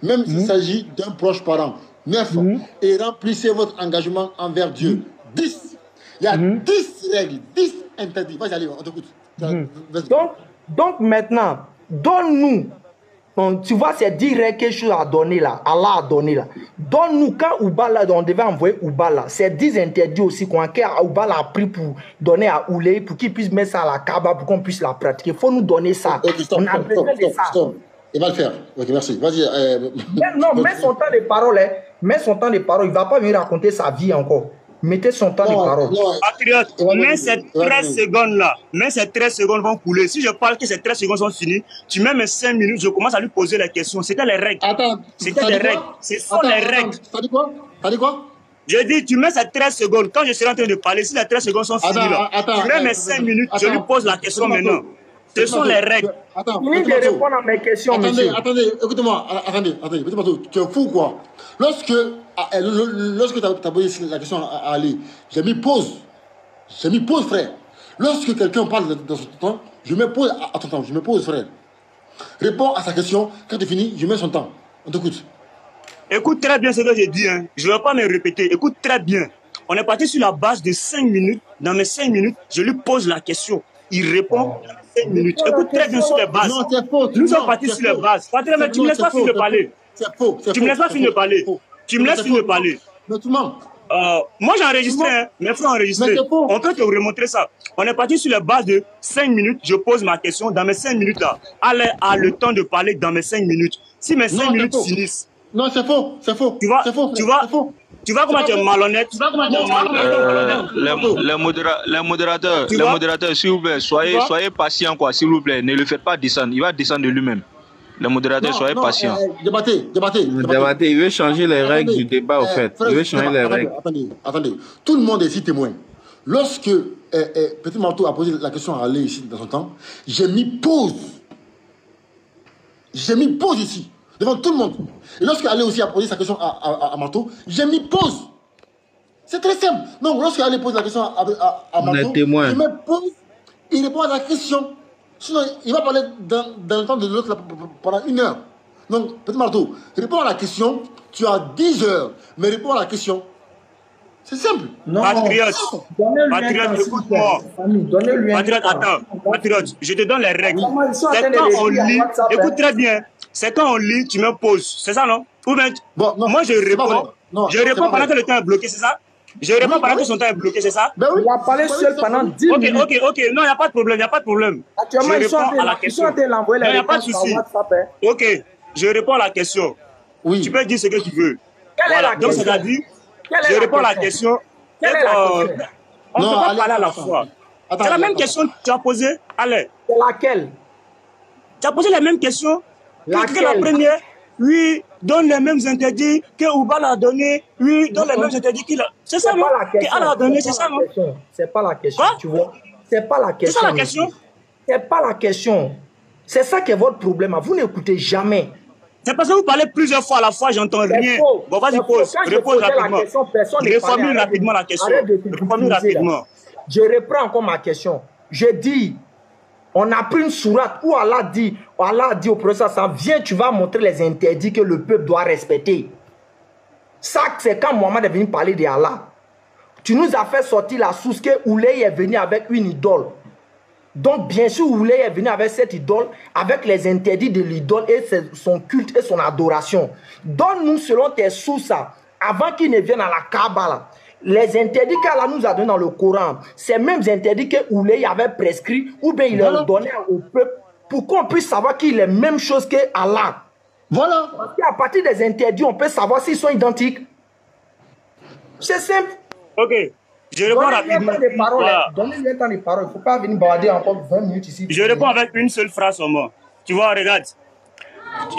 Même s'il s'agit d'un proche parent. 9. Et remplissez votre engagement envers Dieu. 10. Il y a 10 règles, 10 interdits. Vas-y, allez, on t'écoute. Donc maintenant, donne-nous. Tu vois, c'est direct quelque chose à donner là. Allah a donné là. Donne-nous quand Oubala, on devait envoyer Oubala. C'est 10 interdits aussi qu'on a Oubala a pris pour donner à Oulé, pour qu'il puisse mettre ça à la Kaaba, pour qu'on puisse la pratiquer. Il faut nous donner ça. On a besoin de ça. Il va le faire. Ok, merci. Vas-y. Non, mets son temps de parole. Hein. Mets son temps de parole. Il ne va pas venir raconter sa vie encore. Mettez son temps de parole. Patriote, mais ces 13 secondes-là, mais ces 13 secondes vont couler. Si je parle que ces 13 secondes sont finies, tu mets mes 5 minutes, je commence à lui poser les questions. C'était les règles. Attends, c'était les règles. Ce sont les règles. T'as dit quoi? T'as dit quoi? Je dis, tu mets ces 13 secondes. Quand je serai en train de parler, si les 13 secondes sont finies, là, tu mets mes 5 minutes, je lui pose la question maintenant. Ce sont les règles. Fini de répondre à mes questions, monsieur. Attendez, écoutez-moi. Attendez. Tu es fou, quoi. Lorsque tu as posé la question à Ali, j'ai mis pause. Frère. Lorsque quelqu'un parle dans son temps, je me pose à ton temps. Je me pose, frère. Réponds à sa question. Quand tu finis, je mets son temps. On t'écoute. Écoute très bien ce que j'ai dit. Hein. Je ne vais pas me répéter. Écoute très bien. On est parti sur la base de 5 minutes. Dans mes 5 minutes, je lui pose la question. Il répond dans 5 minutes. Écoute très bien sur les bases. Non, c'est faux. Nous sommes partis sur les bases. Patrick, mais tu ne me laisses pas finir de parler. C'est faux. Tu me laisses pas finir de parler. Tu me laisses finir de parler. Mais tu mens. Moi j'ai enregistré, hein. Mes frères ont enregistré. On peut te remontrer ça. On est parti sur les bases de 5 minutes. Je pose ma question. Dans mes 5 minutes là, Allah a le temps de parler dans mes 5 minutes. Si mes 5 minutes finissent. Non, c'est faux. Tu vois comment tu es malhonnête. Les modérateurs, s'il vous plaît, soyez patients, quoi, s'il vous plaît. Ne le faites pas descendre. Il va descendre de lui-même. Les modérateurs, soyez patients. Débattez. Il veut changer les règles du débat, au fait. Il veut changer les règles. Attendez. Tout le monde est ici témoin. Lorsque Petit Marteau a posé la question à Ali ici dans son temps, j'ai mis pause. Ici, devant tout le monde. Et lorsque Ali aussi a posé sa question à Marteau, j'ai mis pause. C'est très simple. Donc, lorsque Ali pose la question à Marteau, il met pause, il répond à la question. Sinon, il va parler dans le temps de l'autre pendant 1 heure. Donc, Petit Marteau, réponds à la question. Tu as 10 heures, mais réponds à la question. C'est simple. Non. Patriote, écoute-moi. Patriote, attends. Patriote, je te donne les règles. C'est quand on lit. Écoute très bien. C'est quand on lit, tu me poses. C'est ça, non? Ou bien, moi, je réponds. Je réponds pendant que le temps est bloqué, c'est ça? Je réponds pendant que son temps est bloqué, c'est ça? Ben oui. Il a parlé seul pendant 10 minutes. Ok. Non, il n'y a pas de problème. Actuellement, je réponds à la question. Il n'y a pas de souci. Ok, je réponds à la question. Oui. Tu peux dire ce que tu veux. Quelle est la question? Donc, c'est-à-dire, je réponds à la question. Quelle est la question? On ne peut pas parler à la fois. C'est la même question que tu as posée. Allez. C'est laquelle? Tu as posé la même question que la Laquelle? première. Oui, donne les mêmes interdits que Oubala a donné. Oui, donne les mêmes interdits qu'il a. C'est ça, non? Qu'Allah a donné, c'est ça, non? C'est pas la question, tu vois. C'est pas la question. C'est ça la question? C'est pas la question. C'est ça qui est votre problème. Vous n'écoutez jamais. C'est parce que vous parlez plusieurs fois à la fois, j'entends rien. Bon, vas-y, pose. Réponds rapidement. Reformule rapidement la question. Reformule rapidement. Je reprends encore ma question. Je dis, on a pris une sourate où Allah a dit au prophète, ça vient, tu vas montrer les interdits que le peuple doit respecter. Ça, c'est quand Mohammed est venu parler de Allah. Tu nous as fait sortir la source que Oulay est venu avec une idole. Donc, bien sûr, Oulay est venu avec cette idole, avec les interdits de l'idole et son culte et son adoration. Donne-nous, selon tes sources, avant qu'il ne vienne à la Kaaba, les interdits qu'Allah nous a donnés dans le Coran, ces mêmes interdits que Oulay avait prescrits, ou bien il leur donnait au peuple, pour qu'on puisse savoir qu'il est la même chose que Allah. Voilà. Parce qu'à partir des interdits, on peut savoir s'ils sont identiques. C'est simple. Ok. Je réponds rapidement. Donnez-lui un temps de parole. Il ne faut pas venir balader encore 20 minutes ici. Je réponds avec une seule phrase au moins. Tu vois, regarde.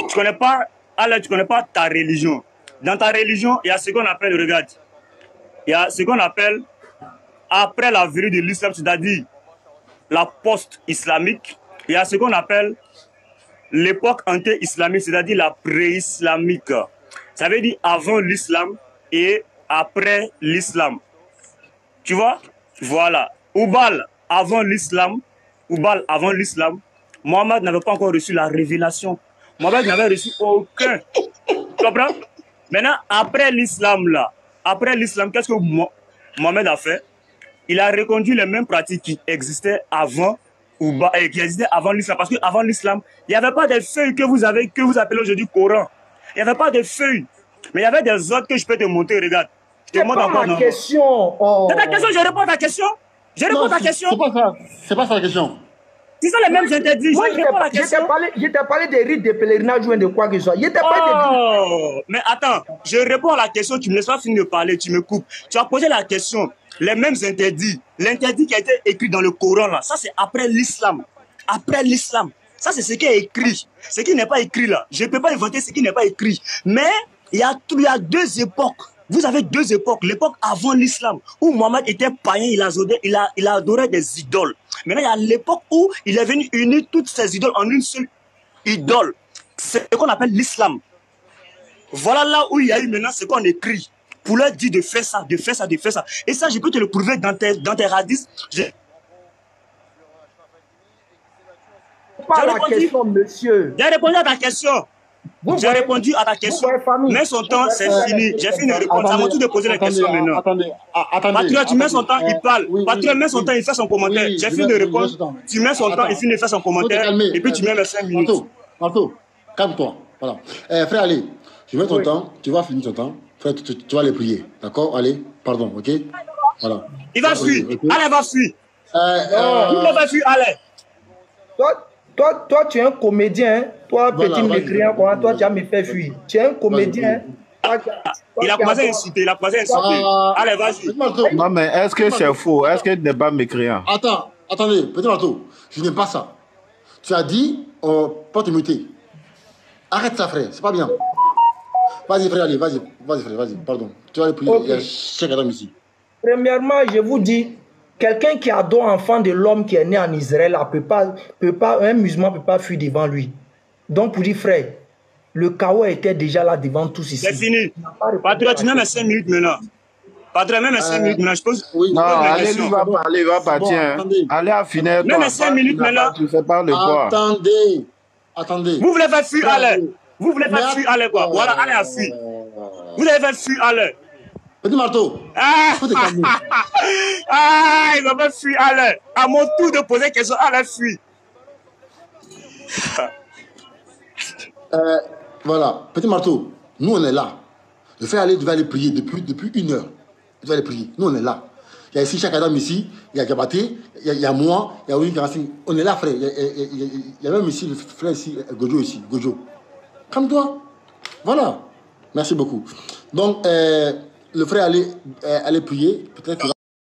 Tu connais pas, Allah, tu connais pas ta religion. Dans ta religion, il y a ce qu'on appelle, regarde. Il y a ce qu'on appelle après la venue de l'islam, c'est-à-dire la post-islamique, il y a ce qu'on appelle l'époque anté-islamique, c'est-à-dire la pré-islamique. Ça veut dire avant l'islam et après l'islam. Tu vois? Voilà. Oubal avant l'islam, Mohammed n'avait pas encore reçu la révélation. Mohammed n'avait reçu aucun. Tu comprends? Maintenant, après l'islam, qu'est-ce que Mohammed a fait? Il a reconduit les mêmes pratiques qui existaient avant l'islam. Parce qu'avant l'islam, il n'y avait pas des feuilles que vous appelez aujourd'hui Coran. Il n'y avait pas de feuilles. Mais il y avait des autres que je peux te montrer, regarde. C'est pas ma question. Oh. C'est ta question, je réponds à ta question. Je réponds à ta question. C'est pas ça la question. C'est ça les mêmes interdits. Moi, je t'ai parlé des rites de pèlerinage ou de quoi que ce soit. Mais attends, je réponds à la question, tu ne me laisses pas finir de parler, tu me coupes. Tu as posé la question, les mêmes interdits. L'interdit qui a été écrit dans le Coran, là, ça c'est après l'islam. Après l'islam. Ça c'est ce qui est écrit. Ce qui n'est pas écrit là. Je ne peux pas inventer ce qui n'est pas écrit. Mais il y a deux époques. Vous avez deux époques. L'époque avant l'islam, où Mohammed était païen, il adorait des idoles. Maintenant, il y a l'époque où il est venu unir toutes ces idoles en une seule idole. C'est ce qu'on appelle l'islam. Voilà là où il y a eu maintenant ce qu'on écrit. Pour leur dire de faire ça, de faire ça, de faire ça. Et ça, je peux te le prouver dans tes hadiths. Pas la question, monsieur. J'ai répondu à ta question. J'ai répondu à ta question. Mais son temps, c'est fini. J'ai fini de répondre. C'est à mon tour de poser la question maintenant. Attendez. Patriote, tu mets son temps, il parle. Patriote, mets son temps, il fait son commentaire. J'ai fini de répondre. Tu mets son temps, il finit de faire son commentaire. Et puis tu mets les 5 minutes. Marteau, calme-toi. Voilà. Frère, allez, je mets ton temps. Tu vas finir ton temps. Frère, tu vas les prier. D'accord? Allez, pardon, ok? Voilà. Il va fuir. Allez, va fuir. Il va fuir, allez. Toi, tu es un comédien. Toi, petit mécréant, toi, tu as me fait fuir. Tu es un comédien. Il a commencé à insulter. Allez, vas-y. Non, mais est-ce que c'est faux? Est-ce que tu n'es pas mécréant? Attendez, petit marteau. Je n'aime pas ça. Tu as dit, pas te muter. Arrête ça, frère. C'est pas bien. Vas-y, frère, allez, vas-y, frère, vas-y, pardon. Tu vas aller prier. Il y a Cheikh Adam ici. Premièrement, je vous dis, quelqu'un qui adore l'enfant de l'homme qui est né en Israël, un musulman ne peut pas fuir devant lui. Donc, pour dire, frère, le chaos était déjà là devant tous ici. C'est fini. Patriote, tu mets mes 5 minutes maintenant. Patriote, même mes 5 minutes maintenant. Je pose. Non, allez, lui va parler, il va partir. Allez, à finir. Même mes 5 minutes maintenant. Tu fais pas le quoi. Attendez. Vous voulez faire fuir, allez. Vous voulez faire fuir, allez, quoi. Voilà, allez, à fuir. Vous allez faire fuir, allez. Petit marteau. Il va faire fuir, allez. À mon tour de poser question, allez, fuir. Voilà, petit marteau, nous on est là. Le frère Ali devait aller prier depuis 1 heure. Il devait aller prier. Nous on est là. Il y a ici Cheikh Adam ici, il y a Gabaté, il y a moi, il y a Ouli Karassi. On est là, frère. Il y a même ici le frère ici, Gojo ici, Gojo. Calme-toi. Voilà. Merci beaucoup. Donc, le frère allait prier. Peut-être